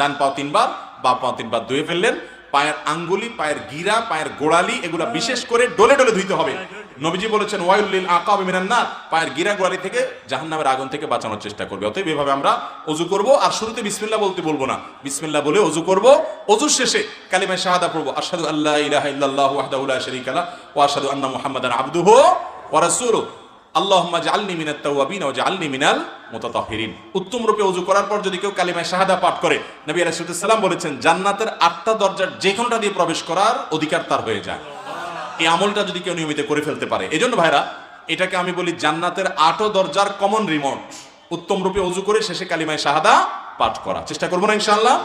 Speaker 1: ডান পাও 3 বার, বাম পাও 3 বার ধুয়ে ফেললেন। পায়ের আঙ্গুলি, পায়ের গিরা, পায়ের গোড়ালি, এগুলা বিশেষ করে ডলে ডলে ধুইতে হবে। নবীজি বলেছেন, ওয়াইল লিল আকাবি মিনান নার, পায়ের গিরা গোড়ালি থেকে জাহান্নামের আগুন থেকে বাঁচানোর চেষ্টা করবে। অতএব এভাবে আমরা ওযু করব, আর শুরুতে বিসমিল্লাহ বলতে বলবো না, বিসমিল্লাহ বলে ওযু করব। ওযুর শেষে কালিমা শাহাদা পড়ব, আশহাদু আল্লা ইলাহা ইল্লাল্লাহু ওয়াহদাহু লা শারীকা লাহু ওয়া আশহাদু আন্না মুহাম্মাদান আবদুহু ওয়া রাসূলুহু আল্লাহুম্মা জাআলনি মিনাত তাওয়াবিন ওয়া জাআলনি মিনাল মুতাতাহহিরিন। উত্তম রূপে ওযু করার পর যদি কেউ কালিমা শাহাদা পাঠ করে, নবী আলাইহিস সালাম বলেছেন, জান্নাতের 8টা দরজার যে কোনোটা দিয়ে প্রবেশ করার অধিকার তার হয়ে যায়। এই আমলটা যদি কেউ নিয়মিত করে ফেলতে পারে, এজন্য ভাইরা, এটাকে আমি বলি জান্নাতের 8 দরজার কমন রিমোট। উত্তম রূপে ওযু করে শেষে কালিমা শাহাদা পাঠ করা চেষ্টা করবো না ইনশাআল্লাহ।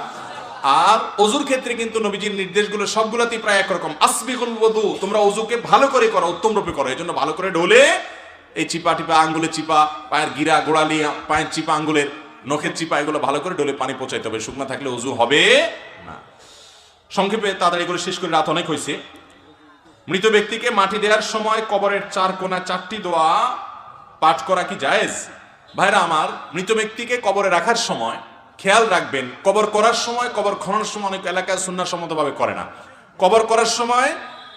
Speaker 1: আর ওযুর ক্ষেত্রে কিন্তু নবীজির নির্দেশগুলো সবগুলাতেই প্রায় একরকম, আসবিগুল ওযু, তোমরা ওযুকে ভালো করে করো, উত্তম রূপে করো। এজন্য ভালো করে ঢোলে, এই চিপা টিপা, আঙ্গুলের চিপা, পায়ের গিরা গোড়ালি, পায়ের চিপা, আঙ্গুলের নখের চিপা, এগুলো ভালো করে ডলে পানি পৌঁছাইতে হবে, শুকনা থাকলে ওযু হবে না। সংক্ষেপে তাড়াতাড়ি করে শেষ করে, রাত অনেক হয়েছে। মৃত ব্যক্তিকে মাটি দেওয়ার সময় কবরের 4 কোণা 4টি দোয়া পাঠ করা কি জায়েজ? ভাইরা আমার, মৃত ব্যক্তিকে কবরে রাখার সময় খেয়াল রাখবেন, কবর করার সময়, কবর খননের সময় অনেক এলাকায় সুন্নাহসম্মতভাবে করে না। কবর করার সময়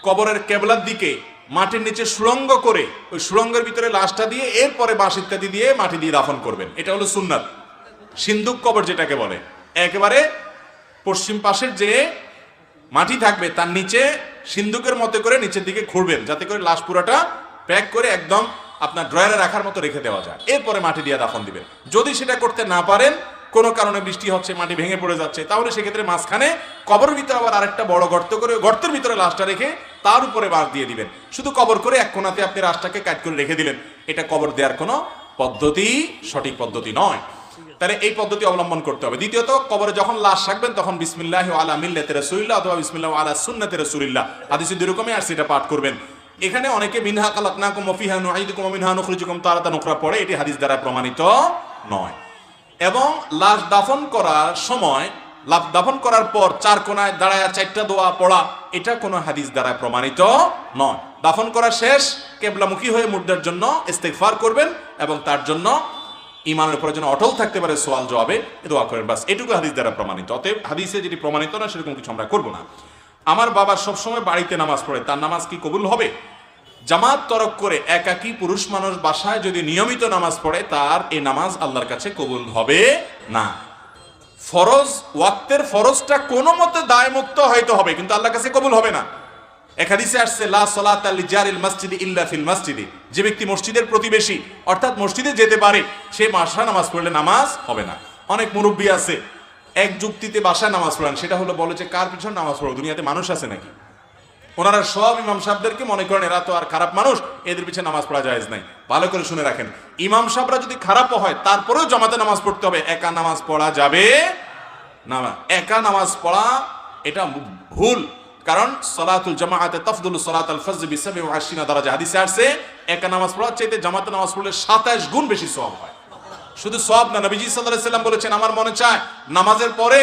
Speaker 1: কবরের কেবলার দিকে মাটির নিচে সুড়ঙ্গ করে, ওই সুড়ঙ্গের ভিতরে লাশটা দিয়ে এরপরে বাঁশ ইত্যাদি দিয়ে মাটি দিয়ে দাফন করবেন, এটা হলো সুন্নাত। সিন্দুক কবর যেটাকে বলে, একেবারে পশ্চিম পাশের যে মাটি থাকবে তার নিচে সিন্দুকের মতো করে নিচের দিকে খুঁড়বেন, যাতে করে লাশ পুরাটা প্যাক করে একদম আপনার ড্রয়ারে রাখার মতো রেখে দেওয়া যায়। এরপরে মাটি দিয়ে দাফন দিবেন। যদি সেটা করতে না পারেন, কোনো কারণে বৃষ্টি হচ্ছে, মাটি ভেঙে পড়ে যাচ্ছে, তাহলে সেক্ষেত্রে মাঝখানে কবরের ভিতরে আবার আরেকটা বড় গর্ত করে গর্তের ভিতরে লাশটা রেখে তার উপরে বাঁশ দিয়ে দিবেন। শুধু কবর করে এক কোণাতে আপনি লাশটাকে কাট করে রেখে দিলেন, এটা কবর দেওয়ার কোনো পদ্ধতি, সঠিক পদ্ধতি নয়। তাহলে এই পদ্ধতি অবলম্বন করতে হবে। দ্বিতীয়ত, কবরে যখন লাশ রাখবেন তখন বিসমিল্লাহি আলা মিল্লাতি রাসূলিল্লাহ অথবা বিসমিল্লাহি আলা সুন্নাতি রাসূলিল্লাহ, হাদিসে দুই রকমই আর সেটা পাঠ করবেন। এখানে অনেকে মিনহা খালাকনাকুম ওয়া ফিহা নুঈদুকুম ওয়া মিনহা নুখরিজুকুম তারাতান উখরা পড়ে, এটি হাদিস দ্বারা প্রমাণিত নয়। এবং লাশ দাফন করার সময়, লাশ দাফন করার পর চার কোণায় দাঁড়ায় চারটা দোয়া পড়া, এটা কোনো হাদিস দ্বারা প্রমাণিত নয়। দাফন করা শেষ, কিবলামুখী হয়ে মুর্দার জন্য ইস্তিগফার করবেন এবং তার জন্য ইমানের উপরে যেন অটল থাকতে পারে সওয়াল জবাবে দোয়া করেন, বাস এটুকু হাদিস দ্বারা প্রমাণিত। অতএব হাদিসে যেটি প্রমাণিত না সেরকম কিছু আমরা করব না। আমার বাবা সবসময় বাড়িতে নামাজ পড়ে, তার নামাজ কি কবুল হবে? জামাত তরক করে একাকী পুরুষ মানুষ বাসায় যদি নিয়মিত নামাজ পড়ে, তার এই নামাজ আল্লাহর কাছে কবুল হবে না। ফরজ, ওয়াক্তের ফরজটা কোনো মতে দায়মুক্ত হয়তো হবে, কিন্তু আল্লাহর কাছে কবুল হবে না। এক হাদিসে আসছে লা সালাতা লিজারিল মসজিদি ইল্লা ফিল মসজিদি, যে ব্যক্তি মসজিদের প্রতিবেশী অর্থাৎ মসজিদে যেতে পারে সে বাসায় নামাজ পড়লে নামাজ হবে না। অনেক মুরব্বী আছে এক যুক্তিতে বাসায় নামাজ পড়েন, সেটা হলো বলে যে কার পিছনে নামাজ পড়ো, দুনিয়াতে মানুষ আছে নাকি? ওনারা সব ইমাম সাহেবদেরকে মনে করেন এরা তো আর খারাপ মানুষ, এদের পিছনে নামাজ পড়া জায়েজ নাই। ভালো করে শুনে রাখেন, ইমাম সাহেবরা যদি খারাপও হয় তারপরেও জামাতে নামাজ পড়তে হবে, একা নামাজ পড়া যাবে না। একা নামাজ পড়া এটা ভুল, কারণ সালাতুল জামাআতে তাফদুলু সালাতাল ফজর বি27 দারাজা, হাদিসে আছে একা নামাজ পড়ার চাইতে জামাতে নামাজ পড়লে 27 গুণ বেশি সওয়াব হয়। শুধু সওয়াব না, নবীজি সাল্লাল্লাহু আলাইহি সাল্লাম বলেছেন, আমার মনে চায় নামাজের পরে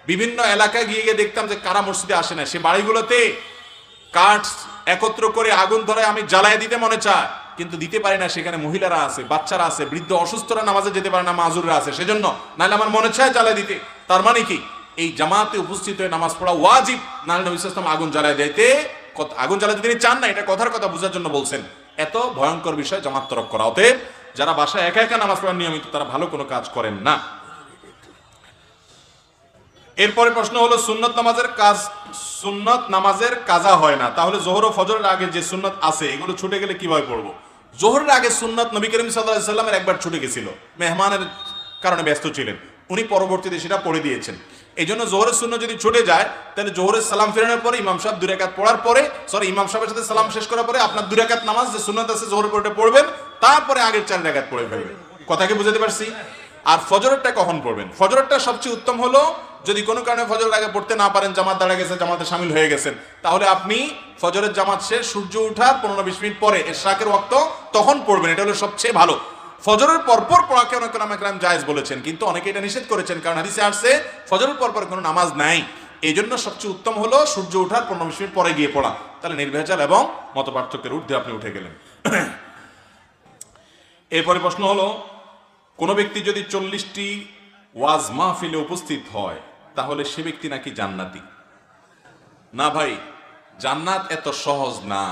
Speaker 1: বিভিন্ন এলাকায় গিয়ে গিয়ে দেখতাম যে কারা মসজিদে আসে না, সে বাড়িগুলোতে কাঠ একত্র করে আগুন ধরে আমি জ্বালায় দিতে মনে চায়, কিন্তু দিতে পারি না, সেখানে মহিলারা আছে, বাচ্চারা আছে, বৃদ্ধ অসুস্থরা নামাজে যেতে পারে না, মাজুররা আছে, সেজন্য নাহলে আমার মনে চায় জ্বালায় দিতে। তার মানে কি, এই জামাতে উপস্থিত হয়ে নামাজ পড়া ওয়াজিব, নাহলে নবী সাল্লাল্লাহু আলাইহি ওয়াসাল্লাম আগুন জ্বালায় দিতে, আগুন জ্বালাতে তিনি চান না, এটা কথার কথা বোঝার জন্য বলছেন। এত ভয়ঙ্কর বিষয় জামাত তরক করা। অতএব যারা বাসায় একা একা নামাজ পড়ার নিয়মিত, তারা ভালো কোনো কাজ করেন না। এরপরে প্রশ্ন হলো সুন্নত নামাজের কাজা হয় না, তাহলে যোহর ও ফজরের আগে যে সুন্নত আছে এগুলো ছুটে গেলে কিভাবে পড়বো? যোহরের আগে সুন্নত নবী করিম সাল্লাল্লাহু আলাইহি ওয়াসাল্লামের একবার ছুটে গেছিল, মেহমানের কারণে ব্যস্ত ছিলেন, উনি পরবর্তীতে সেটা পড়ে দিয়েছেন। এই জন্য যোহরের সুন্নত যদি ছুটে যায়, তাহলে যোহরের সালাম ফেরানোর পরে ইমাম সাহেব 2 রাকাত পড়ার পরে, ইমাম সাহেবের সাথে সালাম শেষ করার পরে আপনার 2 রাকাত নামাজ যে সুন্নত আছে যোহরের পরে পড়বেন, তারপরে আগের 4 রাকাত পড়ে ফেলবেন। কথা কি বুঝাতে পারছি? আর ফজরেরটা কখন পড়বেন? ফজরেরটা সবচেয়ে উত্তম হলো, যদি কোনো কারণে ফজরের আগে পড়তে না পারেন, জামাত দাঁড়া গেছে, জামাতে শামিল হয়ে গেছেন, তাহলে আপনি ফজরের জামাত শেষ সূর্য ওঠার 15-20 মিনিট পরে ইশরাকের ওয়াক্ত তখন পড়বেন, এটা হলো সবচেয়ে ভালো। ফজরের পরপর পড়াকে অনেক রাম জায়েজ বলেছেন, কিন্তু অনেকে এটা নিষেধ করেছেন, কারণ হাদিসে আসছে ফজরের পরপর কোনো নামাজ নাই। এই জন্য সবচেয়ে উত্তম হলো সূর্য ওঠার 15-20 মিনিট পরে গিয়ে পড়া, তাহলে নির্ভেজাল এবং মতপার্থক্যের ঊর্ধ্বে আপনি উঠে গেলেন। এরপরে প্রশ্ন হলো, কোন ব্যক্তি যদি 40টি ওয়াজ মাহফিলে উপস্থিত হয়, তাহলে সে ব্যক্তি নাকি জান্নাতি? না ভাই, জান্নাত এত সহজ না।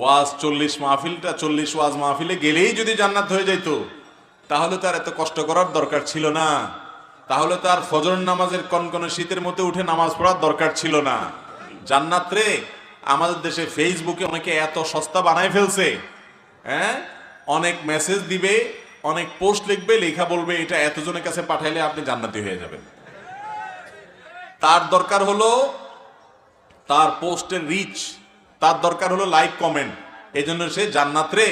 Speaker 1: ওয়াজ 40 মাহফিলটা 40 ওয়াজ মাহফিলে গেলেই যদি জান্নাত হয়ে যাইতো, তাহলে তার এত কষ্ট করার দরকার ছিল না, তাহলে তার ফজর নামাজের কনকনে শীতের মধ্যে উঠে নামাজ পড়ার দরকার ছিল না। জান্নাত রে আমাদের দেশে ফেসবুকে অনেকে এত সস্তা বানায় ফেলছে, হ্যাঁ, অনেক মেসেজ দিবে, অনেক পোস্ট লিখবে, লেখা বলবে এটা এতজনের কাছে পাঠাইলে আপনি জান্নাতি হয়ে যাবেন। তার দরকার হলো তার পোস্টের রিচ, তার দরকার হলো লাইক কমেন্ট, এই জন্য সে জান্নাত রে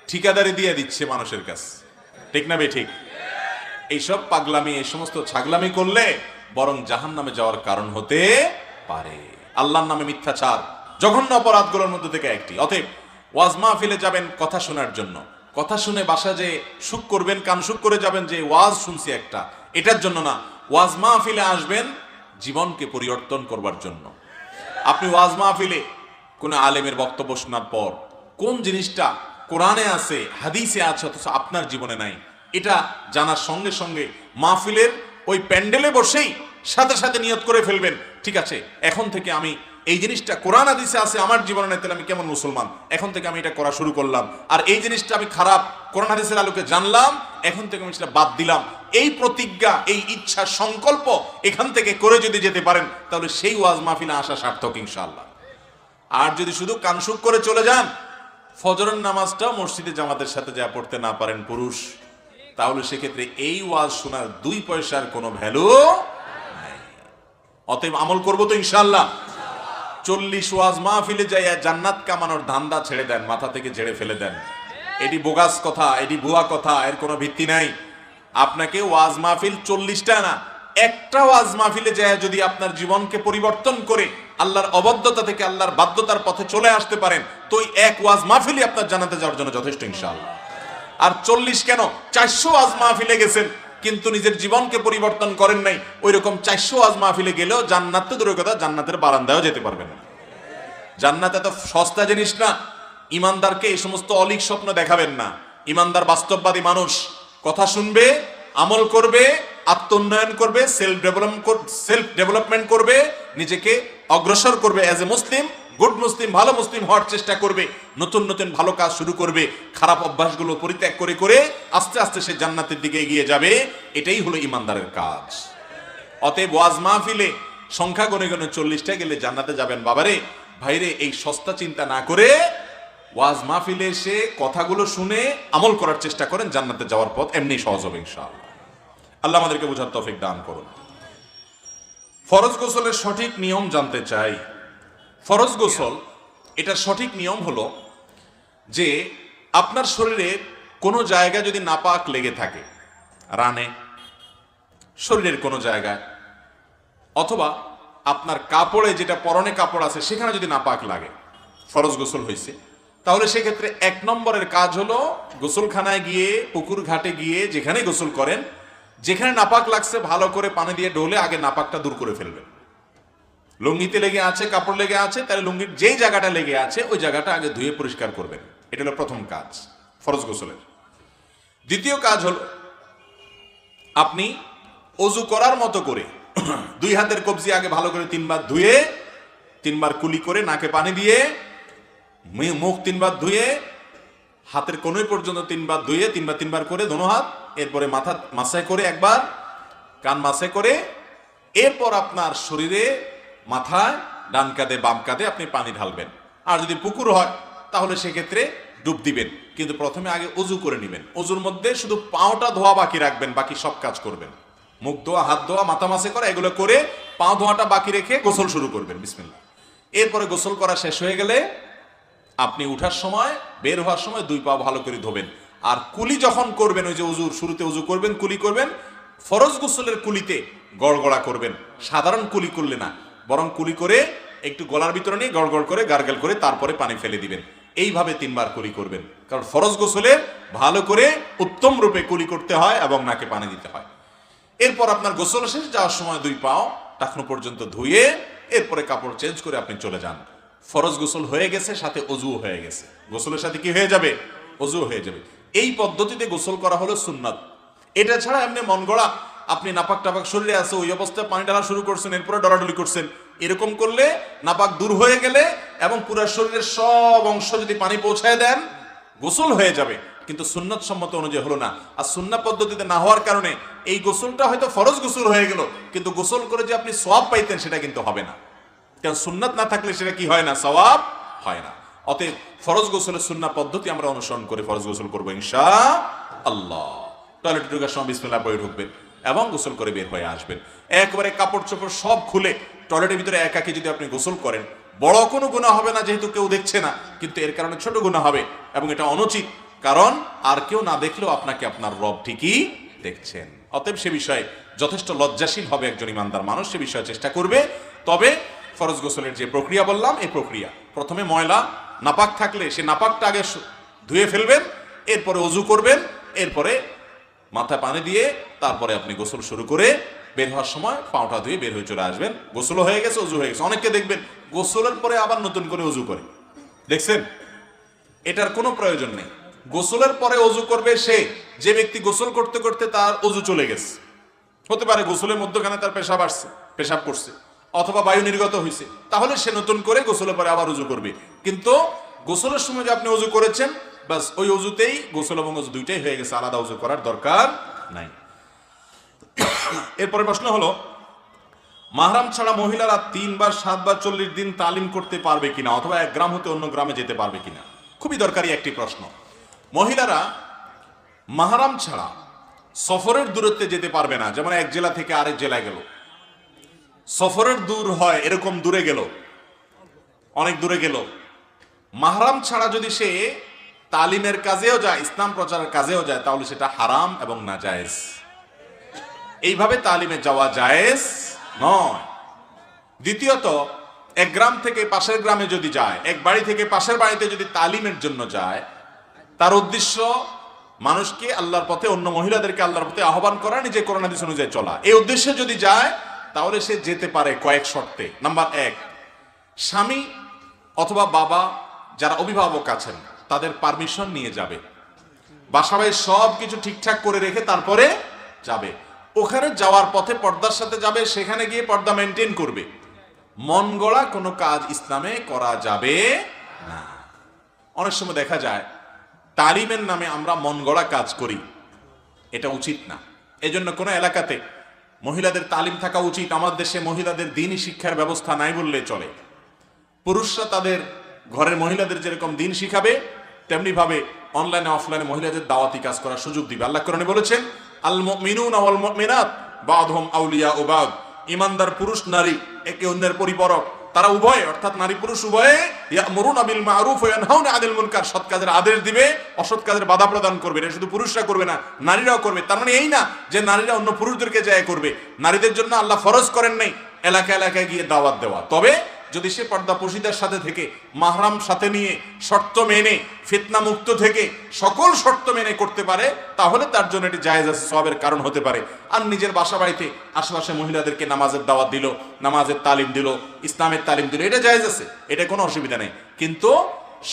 Speaker 1: ঠিকাদারি দিয়ে দিচ্ছে মানুষের কাছে। ঠিক না বে ঠিক? এইসব পাগলামি, এই সমস্ত ছাগলামি করলে বরং জাহান্নামে যাওয়ার কারণ হতে পারে। আল্লাহর নামে মিথ্যাচার জঘন্য অপরাধগুলোর মধ্যে থেকে একটি। অতএব ওয়াজ মাহফিলে যাবেন কথা শোনার জন্য, কথা শুনে বাসা যে সুখ করবেন, কান সুখ করে যাবেন যে ওয়াজ শুনছি একটা, এটার জন্য না। ওয়াজ মাহফিলে আসবেন জীবনকে পরিবর্তন করবার জন্য। আপনি ওয়াজ মাহফিলে কোন আলেমের বক্তব্য শোনার পর কোন জিনিসটা কোরআনে আছে, হাদিসে আছে, অথচ আপনার জীবনে নাই, এটা জানার সঙ্গে সঙ্গে মাহফিলের ওই প্যান্ডেলে বসেই সাথে সাথে নিয়ত করে ফেলবেন, ঠিক আছে এখন থেকে আমি এই জিনিসটা কোরআন হাদিসে আছে, আমার জীবনে নাই, তাহলে আমি কেমন মুসলমান, এখন থেকে আমি এটা করা শুরু করলাম। আর এই জিনিসটা আমি খারাপ, কোরআন হাদিসের আলোকে জানলাম, এখন থেকে আমি সেটা বাদ দিলাম। এই প্রতিজ্ঞা, এই ইচ্ছা, সংকল্প এখান থেকে করে যদি যেতে পারেন, তাহলে সেই ওয়াজ মাহফিলে আসা সার্থক ইনশাআল্লাহ। আর যদি শুধু কানসুক করে চলে যান, ফজরের নামাজটা মসজিদে জামাতের সাথে যা পড়তে না পারেন পুরুষ, তাহলে সেক্ষেত্রে এই ওয়াজ শোনার 2 পয়সার কোনো ভ্যালু নাই। অতএব আমল করবো তো ইনশাআল্লাহ। 40 ওয়াজ মাহফিলে যাইয়া জান্নাত কামানোর ধান্দা ছেড়ে দেন, মাথা থেকে ঝেড়ে ফেলে দেন। এটি বোগাস কথা, এটি ভুয়া কথা, এর কোনো ভিত্তি নাই। আপনাকে ওয়াজ মাহফিল 40টা না, একটা ওয়াজ মাহফিলে যায় যদি আপনার জীবনকে পরিবর্তন করে আল্লাহর অবাধ্যতা থেকে আল্লাহর বাধ্যতার পথে চলে আসতে পারেন, তো এক ওয়াজ মাহফিলই আপনার জান্নাতে যাওয়ার জন্য যথেষ্ট ইনশাআল্লাহ। আর 40 কেন, 400 ওয়াজ মাহফিলে গেছেন কিন্তু নিজের জীবনকে পরিবর্তন করেন নাই, ওই রকম 400 ওয়াজ মাহফিলে গেলেও জান্নাত তো দূরের কথা, জান্নাতের বারান্দায়ও যেতে পারবেন না। জান্নাত এত সস্তা জিনিস না। ইমানদারকে এই সমস্ত অলিক স্বপ্ন দেখাবেন না। ইমানদার বাস্তববাদী মানুষ, কথা শুনবে, আমল করবে, আত্মোন্নয়ন করবে, সেলফ ডেভেলপমেন্ট করবে, নিজেকে অগ্রসর করবে, এজ এ মুসলিম, গুড মুসলিম, ভালো মুসলিম হওয়ার চেষ্টা করবে, নতুন নতুন ভালো কাজ শুরু করবে, খারাপ অভ্যাসগুলো পরিত্যাগ করে করে আস্তে আস্তে সে জান্নাতের দিকে এগিয়ে যাবে। এটাই হলো ইমানদারের কাজ। অতএব ওয়াজ মাহফিলে সংখ্যা গনে গনে 40টা গেলে জান্নাতে যাবেন বাবারে, ভাইরে, এই সস্তা চিন্তা না করে ওয়াজ মাহফিলে এসে কথাগুলো শুনে আমল করার চেষ্টা করেন, জান্নাতে যাওয়ার পথ এমনি সহজ হবে ইনশাআল্লাহ। আল্লাহ আমাদেরকে বোঝার তৌফিক দান করুন। ফরজ গোসলের সঠিক নিয়ম জানতে চাই। ফরজ গোসল, এটা সঠিক নিয়ম হলো যে আপনার শরীরে কোনো জায়গা যদি নাপাক লেগে থাকে, রানে, শরীরের কোনো জায়গায়, অথবা আপনার কাপড়ে, যেটা পরনে কাপড় আছে সেখানে যদি নাপাক লাগে, ফরজ গোসল হয়েছে, তাহলে সেক্ষেত্রে 1 নম্বরের কাজ হলো গোসলখানায় গিয়ে, পুকুর ঘাটে গিয়ে যেখানে গোসল করেন, যেখানে নাপাক লাগছে ভালো করে পানি দিয়ে ডলে আগে নাপাকটা দূর করে ফেলবেন। লুঙ্গিতে লেগে আছে, কাপড় লেগে আছে, তাহলে লুঙ্গির যেই জায়গাটা লেগে আছে ওই জায়গাটা আগে ধুয়ে পরিষ্কার করবেন। এটা হলো প্রথম কাজ ফরজ গোসলের। দ্বিতীয় কাজ হলো আপনি অজু করার মতো করে 2 হাতের কবজি আগে ভালো করে 3 বার ধুয়ে, 3 বার কুলি করে, নাকে পানি দিয়ে, মুখ 3 বার ধুয়ে, হাতের কোনোই পর্যন্ত 3 বার ধুয়ে, 3 বার করে দোনো হাত, এরপরে মাথা মাসাই করে একবার, কান মাসাই করে, এরপর আপনার শরীরে, মাথায়, ডান কাঁধে, বাম কাঁধে আপনি পানি ঢালবেন। আর যদি পুকুর হয় তাহলে সেক্ষেত্রে ডুব দিবেন, কিন্তু প্রথমে আগে অজু করে নেবেন। অজুর মধ্যে শুধু পাওটা ধোয়া বাকি রাখবেন, বাকি সব কাজ করবেন। মুখ ধোয়া, হাত ধোয়া, মাথা মাসে করা, এগুলো করে পাও ধোয়াটা বাকি রেখে গোসল শুরু করবেন, বিসমিল্লাহ। এরপরে গোসল করা শেষ হয়ে গেলে আপনি উঠার সময়, বের হওয়ার সময় 2 পা ভালো করে ধোবেন। আর কুলি যখন করবেন, ওই যে অজুর শুরুতে অজু করবেন, কুলি করবেন, ফরজ গোসলের কুলিতে গড়গড়া করবেন। সাধারণ কুলি করলে না, বরং কুলি করে একটু গলার ভিতরে নিয়ে গড়গড় করে গার্গেল করে তারপরে পানি ফেলে দিবেন। এইভাবে 3 বার কুলি করবেন, কারণ ফরজ গোসলে ভালো করে উত্তম রূপে কুলি করতে হয় এবং নাকে পানি দিতে হয়। এরপর আপনার গোসল শেষ, যাওয়ার সময় 2 পাও টাকনো পর্যন্ত ধুয়ে এরপরে কাপড় চেঞ্জ করে আপনি চলে যান। ফরজ গোসল হয়ে গেছে, সাথে অজুও হয়ে গেছে। গোসলের সাথে কি হয়ে যাবে? অজু হয়ে যাবে। এই পদ্ধতিতে গোসল করা হলো সুন্নাত। এটা ছাড়া এমনি মন গড়া আপনি নাপাক টাপাক শরীরে আছে, ওই অবস্থায় পানি ঢালা শুরু করছেন, এরপরে ডলাডলি করছেন, এরকম করলে নাপাক দূর হয়ে গেলে এবং পুরো শরীরের সব অংশ যদি পানি পৌঁছায় দেন, গোসল হয়ে যাবে, কিন্তু সুন্নাত সম্মত অনুযায়ী হলো না। আর সুন্নাত পদ্ধতিতে না হওয়ার কারণে এই গোসলটা হয়তো ফরজ গোসল হয়ে গেল, কিন্তু গোসল করে যে আপনি সওয়াব পাইতেন সেটা কিন্তু হবে না, কারণ সুন্নাত না থাকলে সেটা কি হয় না? সওয়াব হয় না। অতএব ফরজ গোসলের সুন্নাহ পদ্ধতি আমরা অনুসরণ করে ফরজ গোসল করবো ইনশাআল্লাহ। টয়লেটে ঢোকার সময় বিসমিল্লাহ পড়ে ঢুকবেন এবং গোসল করে বের হয়ে আসবেন। একবারে কাপড় চোপড় সব খুলে টয়লেটের ভিতরে একাকি যদি আপনি গোসল করেন, বড় কোনো গুনাহ হবে না, যেহেতু কেউ দেখছে না, কিন্তু এর কারণে ছোট গুনাহ হবে এবং এটা অনুচিত, কারণ আর কেউ না দেখলেও আপনাকে আপনার রব ঠিকই দেখছেন। অতএব সে বিষয়ে যথেষ্ট লজ্জাশীল হবে একজন ইমানদার মানুষ, সে বিষয়ে চেষ্টা করবে। তবে ফরজ গোসলের যে প্রক্রিয়া বললাম, এই প্রক্রিয়া প্রথমে ময়লা নাপাক থাকলে সে নাপাকটা আগে ধুয়ে ফেলবেন, এরপরে অজু করবেন, এরপরে মাথায় পানি দিয়ে তারপরে আপনি গোসল শুরু করে বের হওয়ার সময় পাওটা ধুয়ে বের হয়ে চলে আসবেন। গোসলও হয়ে গেছে, অজু হয়ে গেছে। অনেককে দেখবেন গোসলের পরে আবার নতুন করে অজু করে, দেখছেন? এটার কোনো প্রয়োজন নেই। গোসলের পরে অজু করবে সে যে ব্যক্তি গোসল করতে করতে তার অজু চলে গেছে। হতে পারে গোসলের মধ্যখানে তার পেশাব আসছে, পেশাব করছে, অথবা বায়ু নির্গত হয়েছে, তাহলে সে নতুন করে গোসলের পরে আবার অজু করবে। কিন্তু গোসলের সময় যে আপনি অজু করেছেন, বাস ওই অজুতেই গোসল এবং অজু দুইটাই হয়ে গেছে, আলাদা অজু করার দরকার নাই। এরপরে প্রশ্ন হলো, মাহরাম ছাড়া মহিলারা 3 বার 7 বার 40 দিন তালিম করতে পারবে কিনা, অথবা এক গ্রাম হতে অন্য গ্রামে যেতে পারবে কিনা? খুবই দরকারি একটি প্রশ্ন। মহিলারা মাহরাম ছাড়া সফরের দূরত্বে যেতে পারবে না, যেমন এক জেলা থেকে আরেক জেলায় গেল, সফরের দূর হয় এরকম দূরে গেল, অনেক দূরে গেল, মাহরাম ছাড়া যদি সে তালিমের কাজেও যায়, ইসলাম প্রচারের কাজেও যায়, তাহলে সেটা হারাম এবং নাজায়েজ। এইভাবে তালিমে যাওয়া জায়েজ নয়। দ্বিতীয়ত, এক গ্রাম থেকে পাশের গ্রামে যদি যায়, এক বাড়ি থেকে পাশের বাড়িতে যদি তালিমের জন্য যায়, তার উদ্দেশ্য মানুষকে আল্লাহর পথে, অন্য মহিলাদেরকে আল্লাহর পথে আহ্বান করা, নিজে কোরআন হাদিস অনুযায়ী চলা, এই উদ্দেশ্যে যদি যায় তাহলে সে যেতে পারে কয়েক শর্তে। নাম্বার 1, স্বামী অথবা বাবা যারা অভিভাবক আছেন তাদের পারমিশন নিয়ে যাবে, বাসায় সব কিছু ঠিকঠাক করে রেখে তারপরে যাবে। ওখানে যাওয়ার পথে পর্দার সাথে যাবে, সেখানে গিয়ে পর্দা মেনটেন করবে। মন গড়া কোনো কাজ ইসলামে করা যাবে না। অনেক সময় দেখা যায় তালিমের নামে আমরা মন গড়া কাজ করি, এটা উচিত না। এজন্য কোনো এলাকাতে মহিলাদের তালিম থাকা উচিত। আমাদের দেশে মহিলাদের দ্বীনি শিক্ষার ব্যবস্থা নাই বললে চলে। পুরুষরা তাদের ঘরের মহিলাদের যেরকম দ্বীন শিখাবে, তেমনি ভাবে অনলাইনে অফলাইনে মহিলাদের দাওয়াতি কাজ করার সুযোগ দিবে। আল্লাহ কোরআনে বলেছেন, আল মুমিনুনা ওয়াল মুমিনাত বা'দুহুম আউলিয়াউ বা'দ, ঈমানদার পুরুষ নারী একে অন্যের পরিপূরক, তারা উভয়ে অর্থাৎ নারী পুরুষ উভয়ে ইয়ামুরুনা বিল মা'রুফ ওয়া ইয়ানহাউনা আনিল মুনকার, সৎ কাজের আদেশ দিবে, অসৎ কাজের বাধা প্রদান করবে। এটা শুধু পুরুষরা করবে না, নারীরাও করবে। তার মানে এই না যে নারীরা অন্য পুরুষদেরকে যায় করবে। নারীদের জন্য আল্লাহ ফরজ করেন নাই এলাকা এলাকায় গিয়ে দাওয়াত দেওয়া। তবে যদি সে পর্দা পশিদার সাথে থেকে, মাহরাম সাথে নিয়ে, শর্ত মেনে, ফিতনা মুক্ত থেকে সকল শর্ত মেনে করতে পারে, তাহলে তার জন্য এটি জায়েজ আছে, সওয়াবের কারণ হতে পারে। আর নিজের বাসা বাড়িতে আশেপাশে মহিলাদেরকে নামাজের দাওয়াত দিল, নামাজের তালিম দিল, ইসলামের তালিম দিল, এটা জায়েজ আছে, এটা কোনো অসুবিধা নেই। কিন্তু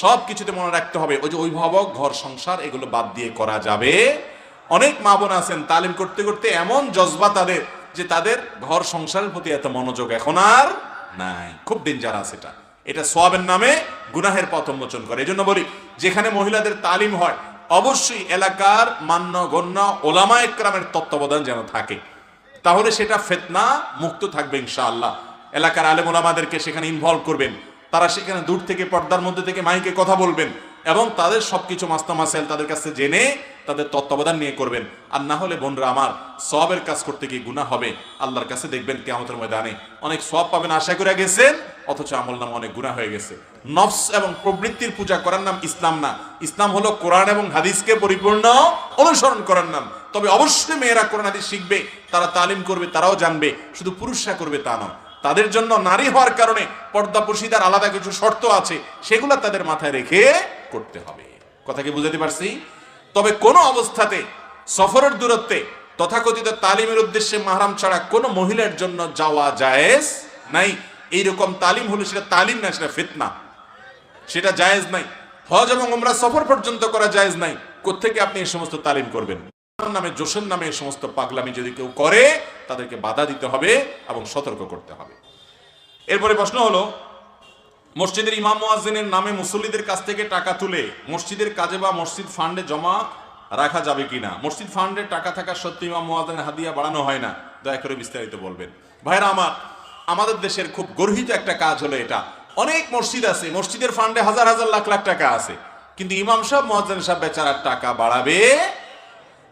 Speaker 1: সব কিছুতে মনে রাখতে হবে, ওই যে অভিভাবক, ঘর সংসার, এগুলো বাদ দিয়ে করা যাবে। অনেক মা বোন আছেন তালিম করতে করতে এমন জজবা তাদের যে তাদের ঘর সংসারের প্রতি এত মনোযোগ এখন আর নাই। খুব ডেঞ্জার আছে এটা। এটা সওয়াবের নামে গুনাহের পথ উন্মোচন করে। এজন্য বলি, যেখানে মহিলাদের তালিম হয় অবশ্যই এলাকার মান্যগণ্য ওলামা একরামের তত্ত্বাবধান যেন থাকে, তাহলে সেটা ফিতনা মুক্ত থাকবে ইনশাআল্লাহ। এলাকার আলেম ওলামাদেরকে সেখানে ইনভলভ করবেন, তারা সেখানে দূর থেকে পর্দার মধ্যে থেকে মাইকে কথা বলবেন এবং তাদের সবকিছু মাস্তা মাসাইল তাদের কাছে জেনে তাদের তত্ত্বাবধান নিয়ে করবেন। আর না হলে বোনরা আমার, সওয়াবের কাজ করতে গিয়ে গুনাহ হবে। আল্লাহর কাছে দেখবেন কিয়ামতের ময়দানে অনেক সওয়াব পাবেন আশা করে গেছেন, অথচ আমল নামে অনেক গুনাহ হয়ে গেছে। নফস এবং প্রবৃত্তির পূজা করার নাম ইসলাম না। ইসলাম হলো কোরআন এবং হাদিসকে পরিপূর্ণ অনুসরণ করার নাম। তবে অবশ্যই মেয়েরা কোরআন হাদিস শিখবে, তারা তালিম করবে, তারাও জানবে। শুধু পুরুষরা করবে তা নয়, তাদের জন্য নারী হওয়ার কারণে পর্দা পশিদার আলাদা কিছু শর্ত আছে, সেগুলো তাদের মাথায় রেখে করতে হবে। কথা কি বুঝাতে পারছি? তবে কোন অবস্থাতে সফরের দূরত্বে তথাকথিত তালিমের উদ্দেশ্যে মাহরাম ছাড়া কোনো মহিলার জন্য যাওয়া জায়েজ নাই। এইরকম তালিম হলো সেটা তালিম না, সেটা ফিতনা, সেটা জায়েজ নাই। হজ এবং উমরা সফর পর্যন্ত করা জায়েজ নাই। কোত্থেকে আপনি এই সমস্ত তালিম করবেন? নামে, জোশের নামে এই সমস্ত পাগলামি যদি কেউ করে, তাদেরকে বাধা দিতে হবে এবং সতর্ক করতে হবে। এরপরে প্রশ্ন হলো, মসজিদের ইমাম মুয়াজ্জিনের নামে মুসল্লিদের কাছ থেকে টাকা তুলে মসজিদের কাজে বা মসজিদ ফান্ডে জমা রাখা যাবে কিনা? মসজিদ ফান্ডে টাকা থাকা সত্ত্বেও ইমাম মুয়াজ্জিনের হাদিয়া বাড়ানো হয় না, দয়া করে বিস্তারিত বলবেন। ভাইরা আমার, আমাদের দেশের খুব গর্হিত একটা কাজ হলো এটা। অনেক মসজিদ আছে, মসজিদের ফান্ডে হাজার হাজার লাখ লাখ টাকা আছে, কিন্তু ইমাম সাহেব, মুয়াজ্জিন সাহেব বেচারার টাকা বাড়াবে,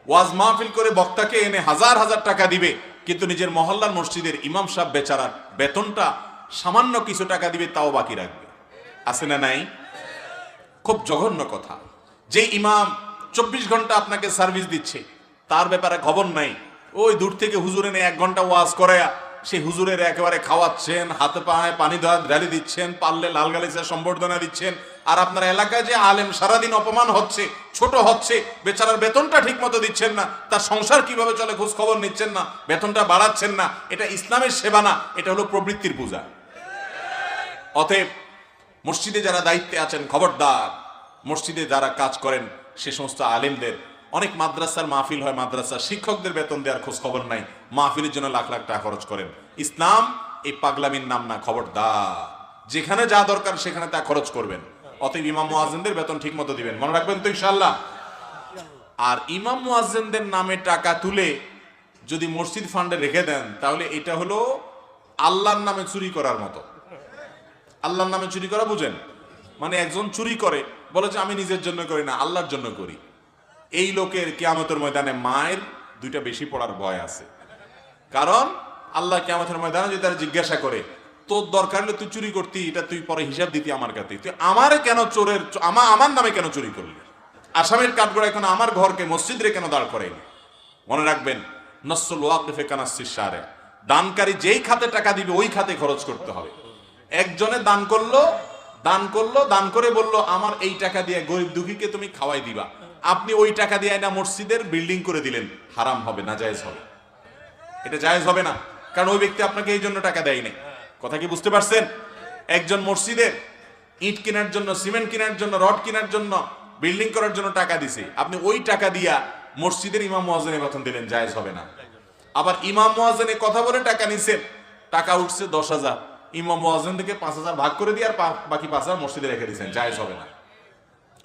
Speaker 1: ওয়াজ মাহফিল করে বক্তাকে এনে হাজার হাজার টাকা দিবে, কিন্তু নিজের মহল্লার মসজিদের ইমাম সাহেব বেচারার বেতনটা সামান্য কিছু টাকা দিবে, তাও বাকি রাখবে। আছে না নাই? খুব জঘন্য কথা। যে ইমাম 24 ঘন্টা আপনাকে সার্ভিস দিচ্ছে, তার ব্যাপারে খবর নাই। ওই দূর থেকে হুজুর এনে 1 ঘন্টা ওয়াজ করায়া সেই হুজুরের একেবারে খাওয়াচ্ছেন, হাতে পায়ে পানি ঢালি দিচ্ছেন, পারলে লাল গালিচা সম্বর্ধনা দিচ্ছেন। আর আপনার এলাকায় যে আলেম সারাদিন অপমান হচ্ছে, ছোট হচ্ছে, বেচারার বেতনটা ঠিক মতো দিচ্ছেন না, তার সংসার কিভাবে চলে খোঁজ খবর নিচ্ছেন না, বেতনটা বাড়াচ্ছেন না। এটা ইসলামের সেবা না, এটা হলো প্রবৃত্তির পূজা। অতএব মসজিদে যারা দায়িত্বে আছেন, খবরদার, মসজিদে যারা কাজ করেন সে সমস্ত আলেমদের, অনেক মাদ্রাসার মাহফিল হয়, মাদ্রাসার শিক্ষকদের বেতন দেওয়ার খোঁজ খবর নাই, মাহফিলের জন্য লাখ লাখ টাকা খরচ করেন। ইসলাম এই পাগলামির নাম না, খবরদার। যেখানে যা দরকার সেখানে তা খরচ করবেন। অতএব ইমাম মুয়াজ্জিনদের বেতন ঠিক মতো দিবেন, মনে রাখবেন তো ইনশাআল্লাহ। আর ইমাম মুয়াজ্জিনদের নামে টাকা তুলে যদি মসজিদ ফান্ডে রেখে দেন, তাহলে এটা হলো আল্লাহর নামে চুরি করার মতো। আল্লাহর নামে চুরি করা বুঝেন? মানে একজন চুরি করে, বলে যে আমি নিজের জন্য করি না, আল্লাহর জন্য করি। এই লোকের কিয়ামতের ময়দানে মায়ের দুইটা বেশি পড়ার ভয় আছে। কারণ আল্লাহ কিয়ামতের ময়দানে যদি তারা জিজ্ঞাসা করে, তোর দরকার হলে তুই চুরি করতি, এটা তুই পরে হিসাব দিতি আমার কাছে, তুই আমারে কেন চোরের আমার নামে কেন চুরি করলি? আসামের কাঠগড়ায় এখন আমার ঘরকে মসজিদে কেন দাঁড় করাইলি? মনে রাখবেন, নসল ওয়াকিফে কানাসিস শারে, দানকারী যেই খাতে টাকা দিবে ওই খাতে খরচ করতে হবে। একজনে দান করলো, দান করে বলল আমার এই টাকা দিয়ে গরিব দুঃখীকে তুমি খাওয়াই দিবা, আপনি ওই টাকা দিয়ে না মসজিদের বিল্ডিং করে দিলেন, হারাম হবে, না জায়েজ হবে। এটা জায়েজ হবে না, কারণ ওই ব্যক্তি আপনাকে এই জন্য টাকা দেয় নাই। কথা কি বুঝতে পারছেন? একজন মসজিদের ইট কেনার জন্য, সিমেন্ট কেনার জন্য, রড কেনার জন্য, বিল্ডিং করার জন্য টাকা দিছে, আপনি ওই টাকা দিয়া মসজিদের ইমাম মুয়াজ্জিনের বেতন দিলেন, জায়েজ হবে না। আবার ইমাম মুয়াজ্জিনের কথা বলে টাকা নিছেন, টাকা উঠছে 10,000, ইমাম মুয়াজ্জিন থেকে 5,000 ভাগ করে দিয়ে আর বাকি 5,000 মসজিদে রেখে দিয়েছেন, জায়েজ হবে না।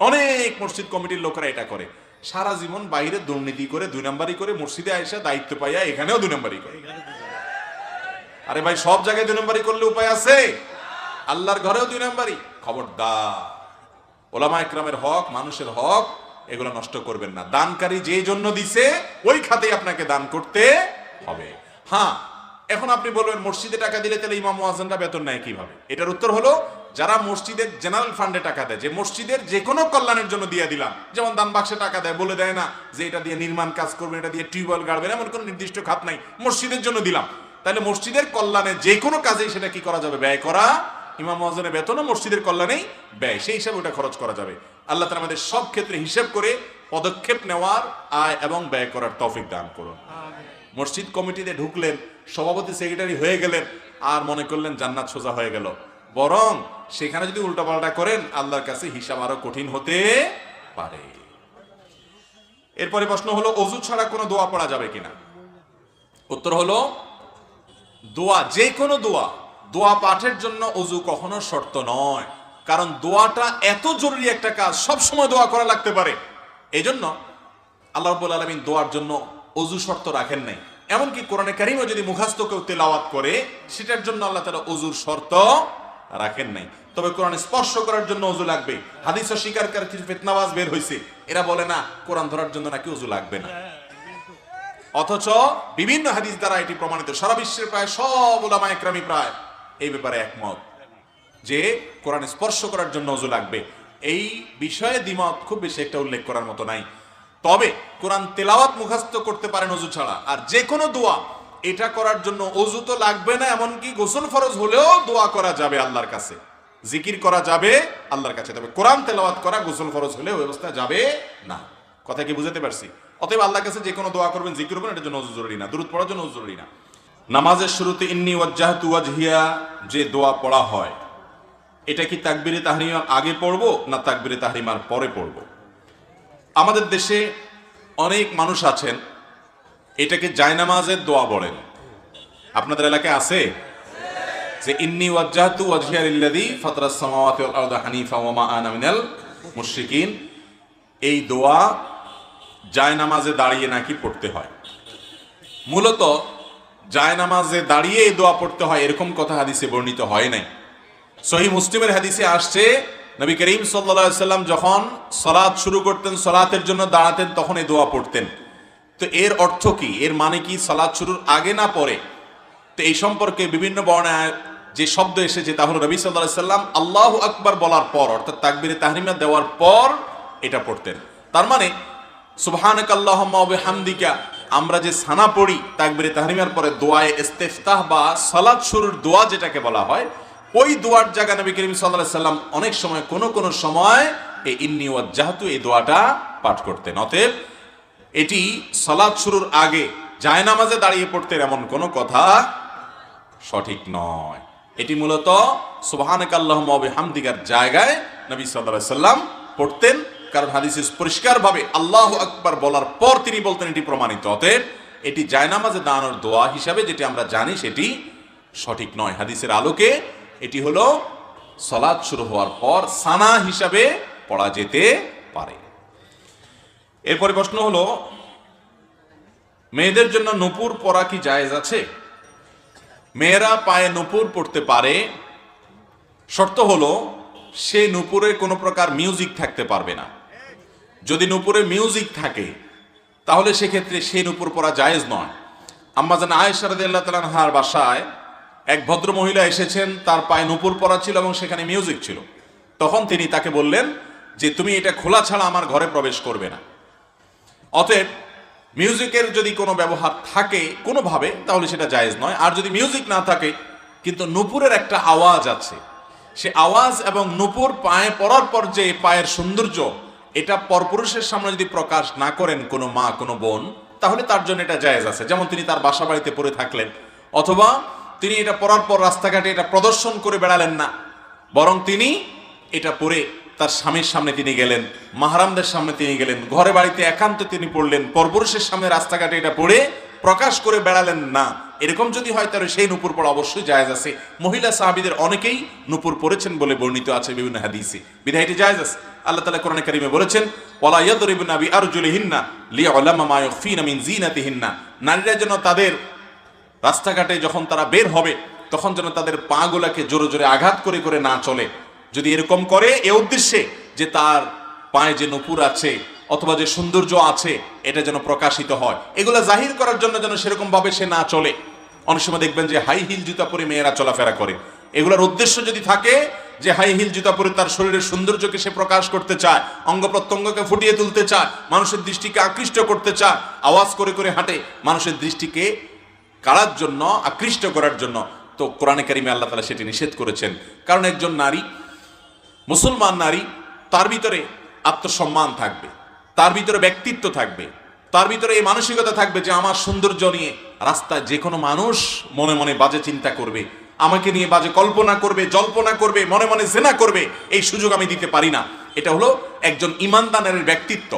Speaker 1: অনেক মসজিদ কমিটির লোকেরা এটা করে, সারা জীবন বাইরে দুর্নীতি করে, 2 নম্বরই করে, মসজিদে আইসা দায়িত্ব পাইয়া এখানেও 2 নম্বরই করে। আরে ভাই, সব জায়গায় 2 নম্বরই করলে উপায় আছে? আল্লাহর ঘরেও 2 নম্বরই। খবরদার, ওলামা ইকরামের হক, মানুষের হক, এগুলো নষ্ট করবেন না। দানকারী যে জন্য দিছে ওই খাতেই আপনাকে দান করতে হবে। হ্যাঁ, এখন আপনি বলবেন মসজিদে টাকা দিলে তাহলে ইমাম মুয়াজ্জিনরা বেতন নেয় কিভাবে? এটার উত্তর হলো, যারা মসজিদের জেনারেল ফান্ডে টাকা দেয়, যে মসজিদের যে কোনো কল্যাণের জন্য দিয়ে দিলাম, যেমন দান বাক্সে টাকা দেয়, বলে দেয় না যে এটা দিয়ে নির্মাণ কাজ করবেন, এটা দিয়ে টিউবওয়েল গাড়বেন, এমন কোনো নির্দিষ্ট খাত নাই, মসজিদের জন্য দিলাম, তাহলে মসজিদের কল্যাণে যে কোনো কাজেই সেটা কি করা যাবে? ব্যয় করা। ইমাম মুয়াজ্জিনের বেতনও মসজিদের কল্যাণেই ব্যয়, সেই হিসাবে ওটা খরচ করা যাবে। আল্লাহ তাআলা আমাদের সব ক্ষেত্রে হিসাব করে পদক্ষেপ নেওয়ার, আয় এবং ব্যয় করার তৌফিক দান করুন। মসজিদ কমিটিতে ঢুকলেন, সভাপতি সেক্রেটারি হয়ে গেলেন, আর মনে করলেন জান্নাত সোজা হয়ে গেল, বরং সেখানে যদি উল্টাপাল্টা করেন আল্লাহর কাছে হিসাব আরো কঠিন হতে পারে। এরপরে প্রশ্ন হলো, অজু ছাড়া কোনো দোয়া পড়া যাবে কিনা? উত্তর হলো, দোয়া, যে কোনো দোয়া পাঠের জন্য অজু কখনো শর্ত নয়, কারণ দোয়াটা এত জরুরি একটা কাজ, সব সময় দোয়া করা লাগতে পারে। এই জন্য আল্লাহ রাব্বুল আলামিন দোয়ার জন্য অজু শর্ত রাখেন নাই। এমনকি কোরআনে কারিমে যদি মুখস্থ কেউ তেলাওয়াত করে, সেটার জন্য আল্লাহ তাআলা অজুর শর্ত রাখেন নাই। তবে কোরআন স্পর্শ করার জন্য অজু লাগবে। হাদিস স্বীকারকারী কিছু ফিতনাবাজ বের হইছে, এরা বলে না কোরআন ধরার জন্য নাকি অজু লাগবে না, অথচ বিভিন্ন হাদিস দ্বারা এটি প্রমাণিত। সারা বিশ্বের প্রায় সব উলামা ইকরামি প্রায় এই ব্যাপারে একমত যে কোরআন স্পর্শ করার জন্য অজু লাগবে। এই বিষয়ে দ্বিমত খুব বেশি একটা উল্লেখ করার মতো নাই। তবে কোরআন তেলাওয়াত মুখস্থ করতে পারেন অজু ছাড়া, আর যে কোনো দোয়া এটা করার জন্য অজু তো লাগবে না, এমনকি গোসল ফরজ হলেও দোয়া করা যাবে আল্লাহর কাছে, জিকির করা যাবে আল্লাহর কাছে। তবে কোরআন তেলাওয়াত করা গোসল ফরজ হলেও ব্যবস্থা যাবে না। কথা কি বুঝতে পারছি? অতএব আল্লাহর কাছে যে কোনো দোয়া করবেন, জিকির করবেন, এটার জন্য ওযু জরুরি না, দুরূদ পড়ার জন্য ওযু জরুরি না। নামাজের শুরুতে ইন্নী ওয়াজ্জাহতু ওয়াজহিয়া যে দোয়া পড়া হয়, এটা কি তাকবীরে তাহরিমার আগে পড়বো না তাকবীরে তাহরিমার পরে পড়বো? আমাদের দেশে অনেক মানুষ আছেন এটাকে জায়নামাজের দোয়া বলেন। আপনাদের এলাকায় আছে যে ইন্নী ওয়াজ্জাহতু ওয়াজহিয়া লিল্লাযী ফাতারাস সামাওয়াতি ওয়াল আরদা হানিফা ওয়া মা আনা মিনাল মুশরিকিন, এই দোয়া জায়নামাজে দাঁড়িয়ে নাকি পড়তে হয়। মূলত জায়নামাজে দাঁড়িয়ে এই দোয়া পড়তে হয় এরকম কথা হাদিসে বর্ণিত হয় নাই। সহিহ মুসলিমের হাদিসে আসছে, নবী করিম সাল্লাল্লাহু আলাইহি সাল্লাম যখন সালাত শুরু করতেন, সালাতের জন্য দাঁড়াতেন, তখন এই দোয়া পড়তেন। তো এর অর্থ কি? এর মানে কি সালাত শুরুর আগে না পরে? তো এই সম্পর্কে বিভিন্ন বর্ণনায় যে শব্দ এসেছে তা হলো নবী সাল্লাল্লাহু আলাইহি সাল্লাম আল্লাহু আকবার বলার পর, অর্থাৎ তাকবীরে তাহরিমা দেওয়ার পর এটা পড়তেন। তার মানে সুবহানাকাল্লাহুম্মা ওয়া বিহামদিকা আমরা যে সানা পড়ি তাকবীরে তাহরিমার পরে, দোয়ায়ে ইস্তিফতাহ বা সালাত শুরুর দোয়া যেটাকে বলা হয়, ওই দোয়ার জায়গা নবী করিম সাল্লাল্লাহু আলাইহি সাল্লাম অনেক সময় কোন সময় এই ইন্নী ওয়াজ্জাহতু এই দোয়াটা পাঠ করতেন। অতএব এটি সালাত শুরুর আগে জায়নামাজে দাঁড়িয়ে পড়তেন এমন কোনো কথা সঠিক নয়। এটি মূলত সুবহানাকাল্লাহুম্মা ওয়া বিহামদিকার জায়গায় নবী সাল্লাল্লাহু আলাইহি সাল্লাম পড়তেন, কারণ হাদিসে পরিষ্কারভাবে আল্লাহু আকবার বলার পর তিনি বলতেন, এটি প্রমাণিত। অতএব এটি জায়নামাজে দাঁড়ানোর দোয়া হিসাবে যেটি আমরা জানি সেটি সঠিক নয়। হাদিসের আলোকে এটি হলো সালাত শুরু হওয়ার পর সানা হিসাবে পড়া যেতে পারে। এরপরে প্রশ্ন হলো, মেয়েদের জন্য নূপুর পরা কি জায়েজ আছে? মেয়েরা পায়ে নূপুর পড়তে পারে, শর্ত হলো সে নূপুরে কোনো প্রকার মিউজিক থাকতে পারবে না। যদি নূপুরে মিউজিক থাকে তাহলে সেক্ষেত্রে সেই নূপুর পরা জায়েজ নয়। আম্মাজান আয়েশা রাদিয়াল্লাহু তাআলা আনহার বাসায় এক ভদ্র মহিলা এসেছেন, তার পায়ে নূপুর পরা ছিল এবং সেখানে মিউজিক ছিল। তখন তিনি তাকে বললেন যে তুমি এটা খোলা ছাড়া আমার ঘরে প্রবেশ করবে না। অতএব মিউজিকের যদি কোনো ব্যবহার থাকে কোনোভাবে তাহলে সেটা জায়েজ নয়। আর যদি মিউজিক না থাকে কিন্তু নূপুরের একটা আওয়াজ আছে, সে আওয়াজ এবং নূপুর পায়ে পরার পর যে পায়ের সৌন্দর্য, এটা পরপুরুষের সামনে যদি প্রকাশ না করেন কোনো মা কোনো বোন, তাহলে তার জন্য এটা জায়েজ আছে। যেমন তিনি তার বাসা বাড়িতে পরে থাকলেন, অথবা তিনি এটা পরার পর রাস্তাঘাটে এটা প্রদর্শন করে বেড়ালেন না, বরং তিনি এটা পরে তার স্বামীর সামনে তিনি গেলেন, মাহরামদের সামনে তিনি গেলেন, ঘরে বাড়িতে একান্ত তিনি পড়লেন, পরপুরুষের সামনে রাস্তাঘাটে এটা পড়ে প্রকাশ করে বেড়ালেন না। এরকম যদি হয় তাহলে সেই নূপুর পরা অবশ্যই জায়েজ আছে। মহিলা সাহাবীদের অনেকেই নূপুর পরেছেন বলে বর্ণিত আছে বিভিন্ন হাদিসে, বিধায় এটি জায়েজ আছে। আল্লাহ তাআলা কোরআনে কারীমে বলেছেন, ওয়ালা ইয়াদরিবনা বিআরজুলিহিন্না লিয়ালামা মা ইউখফিনা মিন জিনাতিহিন্না, নারীরা যেন তাদের রাস্তাঘাটে যখন তারা বের হবে তখন যেন তাদের পা গুলাকে জোরে জোরে আঘাত করে করে না চলে। যদি এরকম করে এ উদ্দেশ্যে যে তার পায়ে যে নূপুর আছে অথবা যে সৌন্দর্য আছে এটা যেন প্রকাশিত হয়, এগুলা জাহির করার জন্য যেন সেরকম ভাবে সে না চলে। অনেক সময় দেখবেন যে হাই হিল জুতা পরে মেয়েরা চলাফেরা করে, এগুলোর উদ্দেশ্য যদি থাকে যে হাই হিল জুতা পরে তার শরীরের সৌন্দর্যকে সে প্রকাশ করতে চায়, অঙ্গ প্রত্যঙ্গকে ফুটিয়ে তুলতে চায়, মানুষের দৃষ্টিকে আকৃষ্ট করতে চায়, আওয়াজ করে করে হাঁটে মানুষের দৃষ্টিকে কাড়ার জন্য, আকৃষ্ট করার জন্য, তো কোরআনে কারিমে আল্লাহ তাআলা সেটি নিষেধ করেছেন। কারণ একজন নারী, মুসলমান নারী, তার ভিতরে আত্মসম্মান থাকবে, তার ভিতরে ব্যক্তিত্ব থাকবে, তার ভিতরে এই মানসিকতা থাকবে যে আমার সৌন্দর্য নিয়ে রাস্তায় যে কোনো মানুষ মনে মনে বাজে চিন্তা করবে, আমাকে নিয়ে বাজে কল্পনা করবে, জল্পনা করবে, মনে মনে জেনা করবে, এই সুযোগ আমি দিতে পারি না। এটা হলো একজন ঈমানদারের ব্যক্তিত্ব,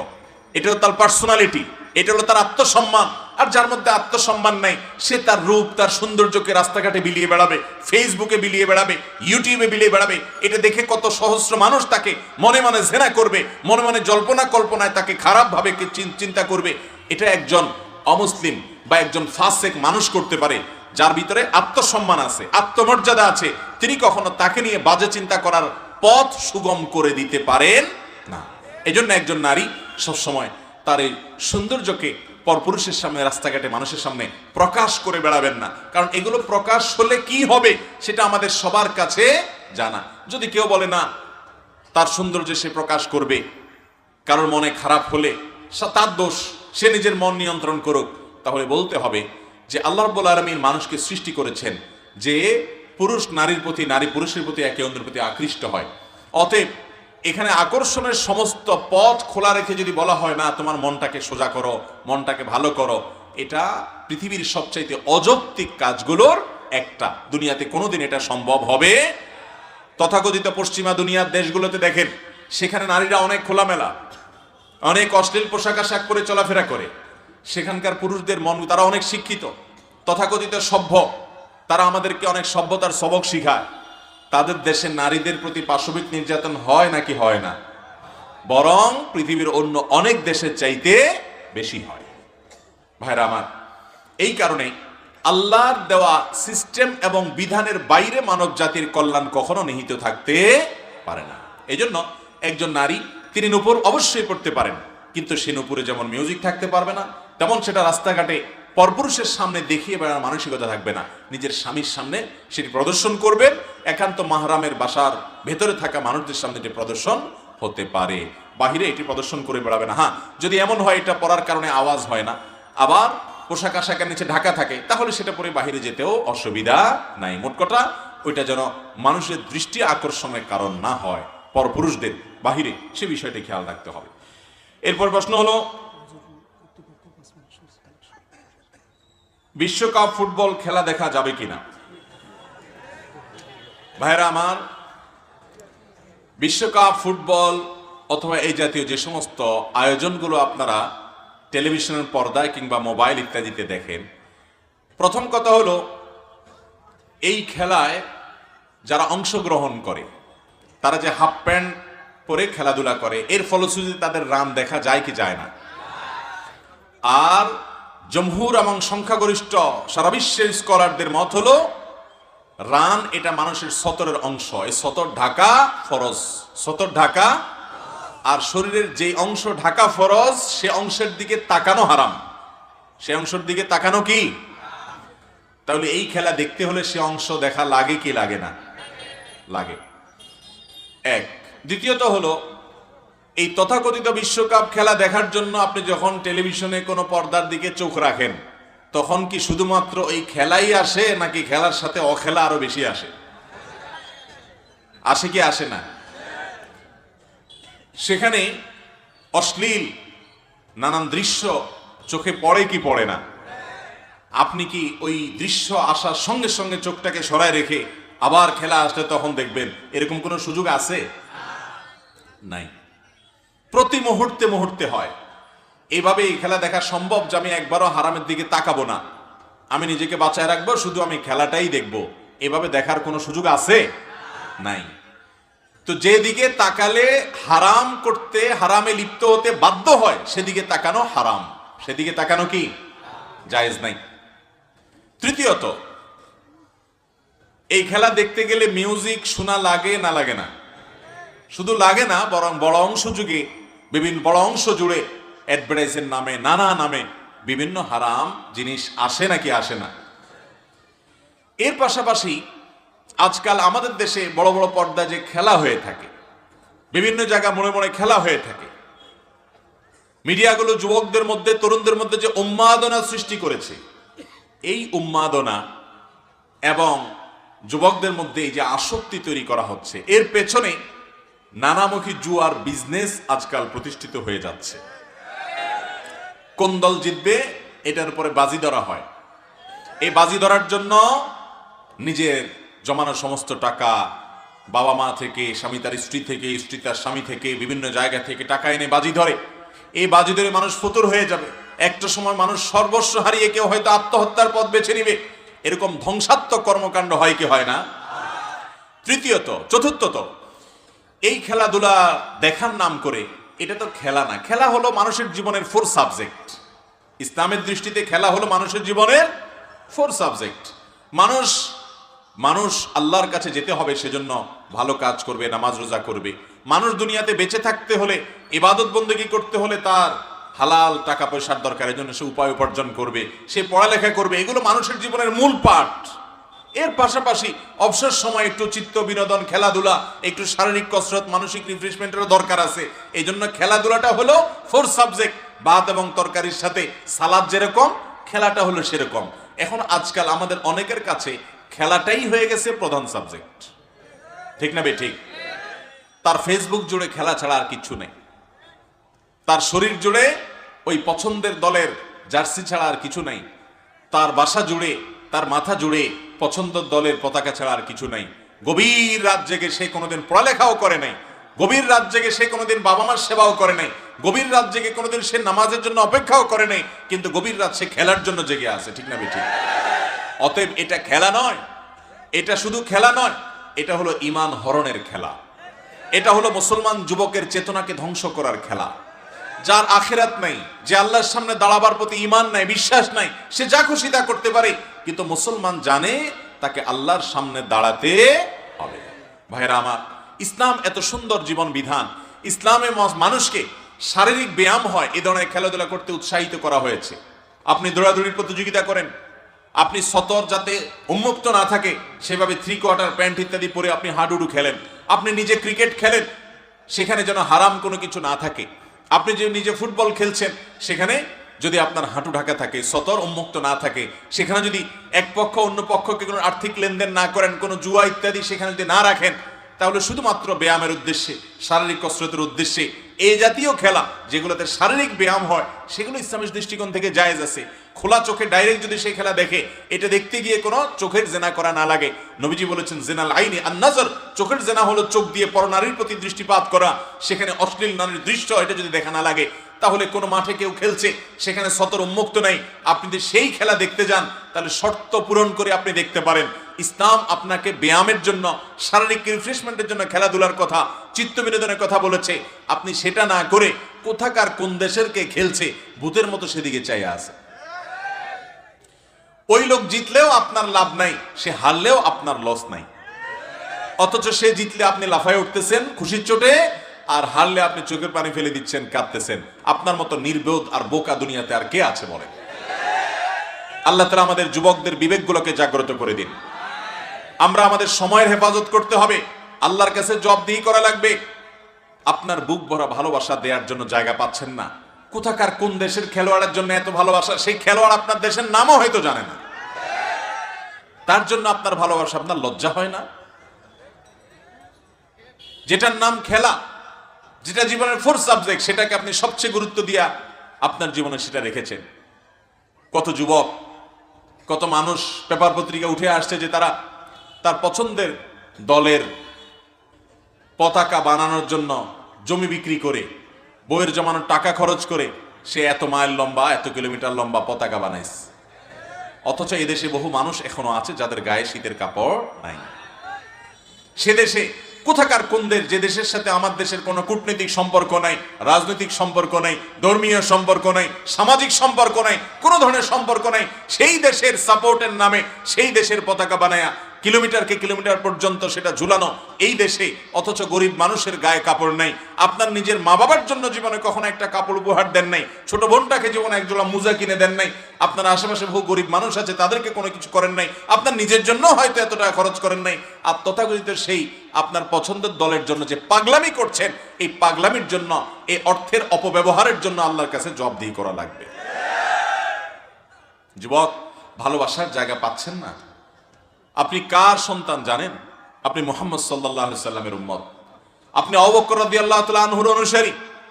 Speaker 1: এটা হলো তার পার্সোনালিটি, এটা হলো তার আত্মসম্মান। আর যার মধ্যে আত্মসম্মান নাই, সে তার রূপ তার সৌন্দর্যকে রাস্তাঘাটে বিলিয়ে বেড়াবে, ফেসবুকে বিলিয়ে বেড়াবে, ইউটিউবে বিলিয়ে বেড়াবে, এটা দেখে কত সহস্র মানুষ তাকে মনে মনে জেনা করবে, মনে মনে জল্পনা কল্পনায় তাকে খারাপভাবে চিন্তা করবে। এটা একজন অমুসলিম বা একজন ফাসেক মানুষ করতে পারে, যার ভিতরে আত্মসম্মান আছে, আত্মমর্যাদা আছে। তিনি কখনো তাকে নিয়ে বাজে চিন্তা করার পথ সুগম করে দিতে পারেন না। এজন্য একজন নারী সবসময় তার এই সৌন্দর্যকে পরপুরুষের সামনে, রাস্তাঘাটে মানুষের সামনে প্রকাশ করে বেড়াবেন না। কারণ এগুলো প্রকাশ হলে কি হবে সেটা আমাদের সবার কাছে জানা। যদি কেউ বলে না তার সৌন্দর্য সে প্রকাশ করবে, কারোর মনে খারাপ হলে তার দোষ, সে নিজের মন নিয়ন্ত্রণ করুক, তাহলে বলতে হবে যে আল্লাহ রাব্বুল আলামিন মানুষকে সৃষ্টি করেছেন যে পুরুষ নারীর প্রতি, নারী পুরুষের প্রতি একে অন্যের প্রতি আকৃষ্ট হয়। অতএব এখানে আকর্ষণের সমস্ত পথ খোলা রেখে যদি বলা হয় না তোমার মনটাকে সোজা করো, মনটাকে ভালো করো, এটা পৃথিবীর সবচাইতে অযৌক্তিক কাজগুলোর একটা। দুনিয়াতে কোনোদিন এটা সম্ভব হবে। তথাকথিত পশ্চিমা দুনিয়ার দেশগুলোতে দেখেন, সেখানে নারীরা অনেক খোলামেলা, অনেক অশ্লীল পোশাক আশাক পরে চলাফেরা করে। সেখানকার পুরুষদের মন, তারা অনেক শিক্ষিত, তথাকথিত সভ্য, তারা আমাদেরকে অনেক সভ্যতার সবক শিখায়। তাদের দেশে নারীদের প্রতি পাশবিক নির্যাতন হয় নাকি হয় না? বরং পৃথিবীর অন্য অনেক দেশের চাইতে বেশি হয়। ভাইরা আমার, এই কারণে আল্লাহর দেওয়া সিস্টেম এবং বিধানের বাইরে মানব জাতির কল্যাণ কখনো নিহিত থাকতে পারে না। এই জন্য একজন নারী তিনি নূপুর অবশ্যই পড়তে পারেন, কিন্তু সে নূপুরে যেমন মিউজিক থাকতে পারবে না, তেমন সেটা রাস্তাঘাটে পরপুরুষের সামনে দেখিয়ে বেড়ার মানসিকতা থাকবে না। নিজের স্বামীর সামনে সেটি প্রদর্শন করবেন, একান্ত মাহরামের বাসার ভেতরে থাকা মানুষদের সামনে এটি প্রদর্শন হতে পারে, বাহিরে এটি প্রদর্শন করে বেড়াবে না। হ্যাঁ, যদি এমন হয় এটা পরার কারণে আওয়াজ হয় না, আবার পোশাক আশাকের নিচে ঢাকা থাকে, তাহলে সেটা পরে বাহিরে যেতেও অসুবিধা নাই। মোট কথা, ওইটা যেন মানুষের দৃষ্টি আকর্ষণের কারণ না হয় পরপুরুষদের বাহিরে, সে বিষয়টি খেয়াল রাখতে হবে। এরপর প্রশ্ন হলো, বিশ্বকাপ ফুটবল খেলা দেখা যাবে কিনা? ভাইরা আমার, বিশ্বকাপ ফুটবল অথবা এই জাতীয় যে সমস্ত আয়োজনগুলো আপনারা টেলিভিশনের পর্দায় কিংবা মোবাইল ইত্যাদিতে দেখেন, প্রথম কথা হলো এই খেলায় যারা অংশগ্রহণ করে তারা যে হাফ প্যান্ট পরে খেলাধুলা করে, এর ফলশ্রুতিতে তাদের রান দেখা যায় কি যায় না? আর জমহুর এবং সংখ্যাগরিষ্ঠ সারা বিশ্বের স্কলারদের মত হলো রান এটা মানুষের সতরের অংশ, এই সতর ঢাকা ফরজ, সতর ঢাকা আর শরীরের যে অংশ ঢাকা ফরজ সে অংশের দিকে তাকানো হারাম। সে অংশের দিকে তাকানো কি? তাহলে এই খেলা দেখতে হলে সে অংশ দেখা লাগে কি লাগে না? লাগে। এক। দ্বিতীয়ত হলো, এই তথাকথিত বিশ্বকাপ খেলা দেখার জন্য আপনি যখন টেলিভিশনে কোনো পর্দার দিকে চোখ রাখেন, তখন কি শুধুমাত্র এই খেলাই আসে, নাকি খেলার সাথে অখেলা আরো বেশি আসে? আসে কি আসে না? সেখানে অশ্লীল নানান দৃশ্য চোখে পড়ে কি পড়ে না? আপনি কি ওই দৃশ্য আসার সঙ্গে সঙ্গে চোখটাকে সরায় রেখে আবার খেলা আসলে তখন দেখবেন, এরকম কোনো সুযোগ আছে? নাই। প্রতি মুহূর্তে মুহূর্তে হয়। এভাবে এই খেলা দেখা সম্ভব যে আমি একবারও হারামের দিকে তাকাবো না, আমি নিজেকে বাঁচায় রাখবো, শুধু আমি খেলাটাই দেখবো, এভাবে দেখার কোনো সুযোগ আছে? নাই। তো যেদিকে তাকালে হারাম করতে, হারামে লিপ্ত হতে বাধ্য হয়, সেদিকে তাকানো হারাম, সেদিকে তাকানো কি জায়েজ নাই। তৃতীয়ত, এই খেলা দেখতে গেলে মিউজিক শোনা লাগে না লাগে না? শুধু লাগে না, বরং বড় অংশ যুগে বিভিন্ন বড় অংশ জুড়ে অ্যাডভার্টাইজের নামে, নানা নামে বিভিন্ন হারাম জিনিস আসে নাকি আসে না? এর পাশাপাশি আজকাল আমাদের দেশে বড় বড় পর্দা যে খেলা হয়ে থাকে, বিভিন্ন জায়গা মনে মনে খেলা হয়ে থাকে, মিডিয়াগুলো যুবকদের মধ্যে, তরুণদের মধ্যে যে উন্মাদনা সৃষ্টি করেছে, এই উন্মাদনা এবং যুবকদের মধ্যে এই যে আসক্তি তৈরি করা হচ্ছে, এর পেছনে নানামুখী জুয়ার বিজনেস আজকাল প্রতিষ্ঠিত হয়ে যাচ্ছে। কোন দল জিতবে এটার উপরে বাজি ধরা হয়। এই বাজি ধরার জন্য নিজের জমানো সমস্ত টাকা, বাবা মা থেকে, স্বামী তার স্ত্রী থেকে, স্ত্রী তার স্বামী থেকে, বিভিন্ন জায়গা থেকে টাকা এনে বাজি ধরে। এই বাজি ধরে মানুষ ফতুর হয়ে যাবে। একটা সময় মানুষ সর্বস্ব হারিয়ে কেউ হয়তো আত্মহত্যার পথ বেছে নিবে। এরকম ধ্বংসাত্মক কর্মকাণ্ড হয় কি হয় না? চতুর্থত, এই খেলাধুলা দেখার নাম করে, এটা তো খেলা না, খেলা হলো মানুষের জীবনের 4 সাবজেক্ট। ইসলামের দৃষ্টিতে খেলা হলো মানুষের জীবনের 4 সাবজেক্ট। মানুষ আল্লাহর কাছে যেতে হবে, সেজন্য ভালো কাজ করবে, নামাজ রোজা করবে। মানুষ দুনিয়াতে বেঁচে থাকতে হলে, ইবাদত বন্দেগী করতে হলে তার হালাল টাকা পয়সার দরকার, এর জন্য সে উপায় উপার্জন করবে, সে পড়ালেখা করবে। এগুলো মানুষের জীবনের মূল পাঠ। এর পাশাপাশি অবসর সময় একটু চিত্ত বিনোদন, খেলাধুলা, একটু শারীরিক কসরত, মানসিক রিফ্রেশমেন্টেরও দরকার আছে। এই জন্য খেলাধুলাটা হলো 4 সাবজেক্ট। ভাত এবং তরকারির সাথে সালাদ যেরকম, খেলাটা হলো সেরকম। এখন আজকাল আমাদের অনেকের কাছে খেলাটাই হয়ে গেছে প্রধান সাবজেক্ট। ঠিক না ঠিক? তার ফেসবুক জুড়ে খেলা ছাড়া আর কিচ্ছু নেই। তার শরীর জুড়ে ওই পছন্দের দলের জার্সি ছাড়া আর কিছু নাই। তার বাসা জুড়ে, তার মাথা জুড়ে পছন্দের দলের পতাকা ছাড়া আর কিছু নাই। গভীর রাত জেগে সে কোনোদিন পড়ালেখাও করে নাই, গভীর রাত জেগে সে কোনোদিন বাবা মার সেবাও করে নাই, গভীর রাত জেগে কোনোদিন সে নামাজের জন্য অপেক্ষাও করে নাই, কিন্তু গভীর রাত সে খেলার জন্য জেগে আছে। ঠিক না ঠিক? অতএব এটা খেলা নয়, এটা শুধু খেলা নয়, এটা হলো ঈমান হরণের খেলা। এটা হলো মুসলমান যুবকের চেতনাকে ধ্বংস করার খেলা। যার আখিরাত নাই, যে আল্লাহর সামনে দাঁড়াবার প্রতি ঈমান নাই, বিশ্বাস নাই, সে যা খুশি তা করতে পারে, কিন্তু মুসলমান জানে তাকে আল্লাহর সামনে দাঁড়াতে হবে। ভাইরা আমার, ইসলাম এত সুন্দর জীবন বিধান। ইসলামে মানুষকে শারীরিক ব্যায়াম হয়, এ ধরনের খেলাধুলা করতে উৎসাহিত করা হয়েছে। আপনি দৌড়াদৌড়ির প্রতিযোগিতা করেন, আপনি সতর যাতে উন্মুক্ত না থাকে সেভাবে 3/4 প্যান্ট ইত্যাদি পরে আপনি হাডুডু খেলেন। আপনি নিজে ক্রিকেট খেলেন, সেখানে যেন হারাম কোনো কিছু না থাকে। আপনি যে নিজে ফুটবল খেলছেন, সেখানে যদি আপনার হাঁটু ঢাকা থাকে, সতর উন্মুক্ত না থাকে, সেখানে যদি এক পক্ষ অন্য পক্ষকে কোনো আর্থিক লেনদেন না করেন, কোনো জুয়া ইত্যাদি সেখানে যদি না রাখেন, তাহলে শুধুমাত্র ব্যায়ামের উদ্দেশ্যে, শারীরিক কসরতের উদ্দেশ্যে এই জাতীয় খেলা যেগুলোতে শারীরিক ব্যায়াম হয়, সেগুলো ইসলামের দৃষ্টিকোণ থেকে জায়েজ আছে। খোলা চোখে ডাইরেক্ট যদি সেই খেলা দেখে, এটা দেখতে গিয়ে কোনো চোখের জেনা করা না লাগে। নবীজি বলেছেন, জেনাল আইনি আন-নাজর, চোখের জেনা হলো চোখ দিয়ে পরনারীর প্রতি দৃষ্টিপাত করা, সেখানে অশ্লীল নারীর দৃশ্য এটা যদি দেখা না লাগে। তাহলে কোনো মাঠে কেউ খেলছে, সেখানে সতর উন্মুক্ত নাই, আপনি যদি সেই খেলা দেখতে যান, তাহলে শর্ত পূরণ করে আপনি দেখতে পারেন। ইসলাম আপনাকে ব্যায়ামের জন্য, শারীরিক রিফ্রেশমেন্টের জন্য খেলাধুলার কথা, চিত্ত বিনোদনের কথা বলেছে। আপনি সেটা না করে কোথাকার কোন দেশের কে খেলছে, ভূতের মতো সেদিকে চাই আছে। ওই লোক জিতলেও আপনার লাভ নাই, সে হারলেও আপনার লস নাই। অথচ সে জিতলে আপনি লাফায় উঠতেছেন খুশির চোটে, আর হারলে আপনি চোখের পানি ফেলে দিচ্ছেন, কাঁদতেছেন। আপনার মতো নির্বোধ আর বোকা দুনিয়াতে আর কে আছে বলেন? আল্লাহ তাআলা আমাদের যুবকদের বিবেকগুলোকে জাগ্রত করে দিন। আমরা আমাদের সময়ের হেফাজত করতে হবে, আল্লাহর কাছে জবাবদিহি করা লাগবে। আপনার বুক ভরা ভালোবাসা দেওয়ার জন্য জায়গা পাচ্ছেন না। কোথাকার কোন দেশের খেলোয়াড়ের জন্য এত ভালোবাসা, সেই খেলোয়াড় আপনার দেশের নামও হয়তো জানে না, তার জন্য আপনার ভালোবাসা। আপনার লজ্জা হয় না? যেটার নাম খেলা, যেটা জীবনের ফোর্থ সাবজেক্ট, সেটাকে আপনি সবচেয়ে গুরুত্ব দিয়া আপনার জীবনে সেটা রেখেছেন। কত যুবক, কত মানুষ পেপার পত্রিকা উঠে আসছে যে তারা তার পছন্দের দলের পতাকা বানানোর জন্য জমি বিক্রি করে, বইয়ের জমানোর টাকা খরচ করে সে এত মাইল লম্বা, এত কিলোমিটার লম্বা পতাকা বানাইছে। অথচ এদেশে বহু মানুষ এখনো আছে যাদের গায়ে শীতের কাপড় নাই। সে দেশে কোথাকার কোন দেশ, যে দেশের সাথে আমার দেশের কোনো কূটনৈতিক সম্পর্ক নাই, রাজনৈতিক সম্পর্ক নাই, ধর্মীয় সম্পর্ক নাই, সামাজিক সম্পর্ক নাই, কোনো ধরনের সম্পর্ক নাই, সেই দেশের সাপোর্টের নামে সেই দেশের পতাকা বানায়া কিলোমিটারকে কিলোমিটার পর্যন্ত সেটা ঝুলানো এই দেশে, অথচ গরিব মানুষের গায়ে কাপড় নাই। আপনার নিজের মা বাবার জন্য জীবনে কখনো একটা কাপড় উপহার দেন নাই, ছোট বোনটাকে জীবনে একজোড়া মোজা কিনে দেন নাই, আপনার আশেপাশে বহু গরিব মানুষ আছে তাদেরকে কোনো কিছু করেন নাই, আপনার নিজের জন্য হয়তো এত টাকা খরচ করেন নাই। আর তথাকথিত সেই আপনার পছন্দের দলের জন্য যে পাগলামি করছেন, এই পাগলামির জন্য, এই অর্থের অপব্যবহারের জন্য আল্লাহর কাছে জবাবদিহি করা লাগবে। যুবক, ভালোবাসার জায়গা পাচ্ছেন না। আপনি কার সন্তান জানেন? আপনি মুহাম্মদ সাল্লাল্লাহু আলাইহি সাল্লামের উম্মত। আপনি আবু বকর রাদিয়াল্লাহু তাআলা আনহুর অনুসারী,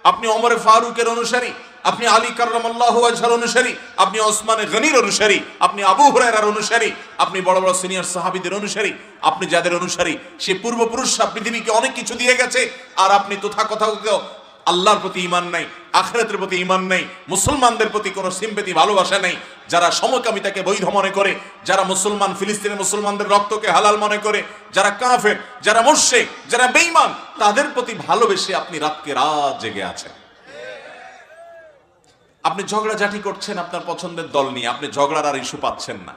Speaker 1: আপনি ওমর ফারুকের অনুসারী, আপনি আলী কাররামাল্লাহু ওয়াজহার অনুসারী, আপনি ওসমান গনির অনুসারী, আপনি আবু হুরায়রার অনুসারী, আপনি বড় বড় সিনিয়র সাহাবীদের অনুসারী। আপনি যাদের অনুসারী, সে পূর্বপুরুষরা পৃথিবীকে অনেক কিছু দিয়ে গেছে, আর আপনি তথাকথিত আল্লাহর প্রতি ঈমান নাই, আখিরাতের প্রতি ঈমান নাই, মুসলমানদের প্রতি কোনো সিম্পেথি, ভালোবাসা নাই। যারা সমকামিতাকে বৈধ মনে করে, যারা মুসলমান, ফিলিস্তিনের মুসলমানদের রক্তকে হালাল মনে করে, যারা কাফের, যারা মুশরিক, যারা বেঈমান, তাদের প্রতি ভালোবেসে আপনি রাতকে রাত জেগে আছেন। আপনি ঝগড়াঝাটি করছেন আপনার পছন্দের দল নিয়ে, আপনি ঝগড়ার আর ইস্যু পাচ্ছেন না।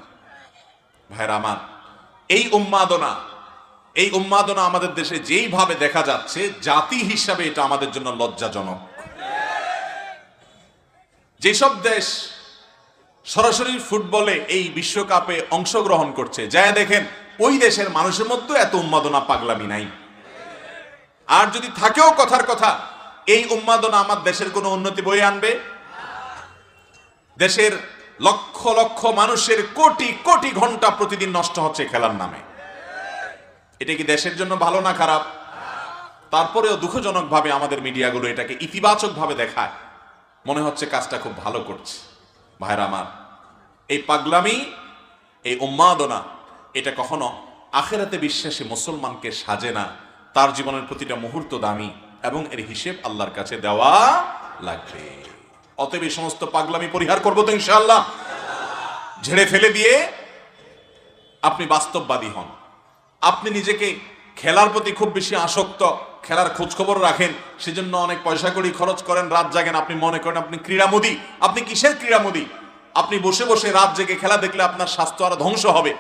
Speaker 1: ভাইরা আমার, এই উন্মাদনা আমাদের দেশে যেইভাবে দেখা যাচ্ছে, জাতি হিসাবে এটা আমাদের জন্য লজ্জাজনক। যেসব দেশ সরাসরি ফুটবলে এই বিশ্বকাপে অংশগ্রহণ করছে, যায় দেখেন ওই দেশের মানুষের মধ্যে এত উন্মাদনা, পাগলামি নাই। আর যদি থাকেও কথার কথা, এই উন্মাদনা আমার দেশের কোনো উন্নতি বয়ে আনবে? দেশের লক্ষ লক্ষ মানুষের কোটি কোটি ঘন্টা প্রতিদিন নষ্ট হচ্ছে খেলার নামে। এটা কি দেশের জন্য ভালো না খারাপ? তারপরেও দুঃখজনক ভাবে আমাদের মিডিয়াগুলো এটাকে ইতিবাচক ভাবে দেখায়, মনে হচ্ছে কাজটা খুব ভালো করছে। ভাইরা আমার, এই পাগলামি, এই উন্মাদনা, এটা কখনো আখিরাতে বিশ্বাসী মুসলমানকে সাজে না। তার জীবনের প্রতিটা মুহূর্ত দামি এবং এর হিসেব আল্লাহর কাছে দেওয়া লাগবে। অতএব এই সমস্ত পাগলামি পরিহার করবো তো ইনশাআল্লাহ। ঝেড়ে ফেলে দিয়ে আপনি বাস্তববাদী হন। আপনি নিজেকে খেলার প্রতি খুব বেশি আসক্ত, খেলার খোঁজ খবর রাখেন, সেজন্য অনেক পয়সা কড়ি খরচ করেন, রাত জাগেন, আপনি মনে করেন আপনি ক্রীড়ামোদী। আপনি কিসের ক্রীড়ামোদী? আপনি বসে বসে রাত জেগে খেলা দেখলে আপনার স্বাস্থ্য আরো ধ্বংস হবে।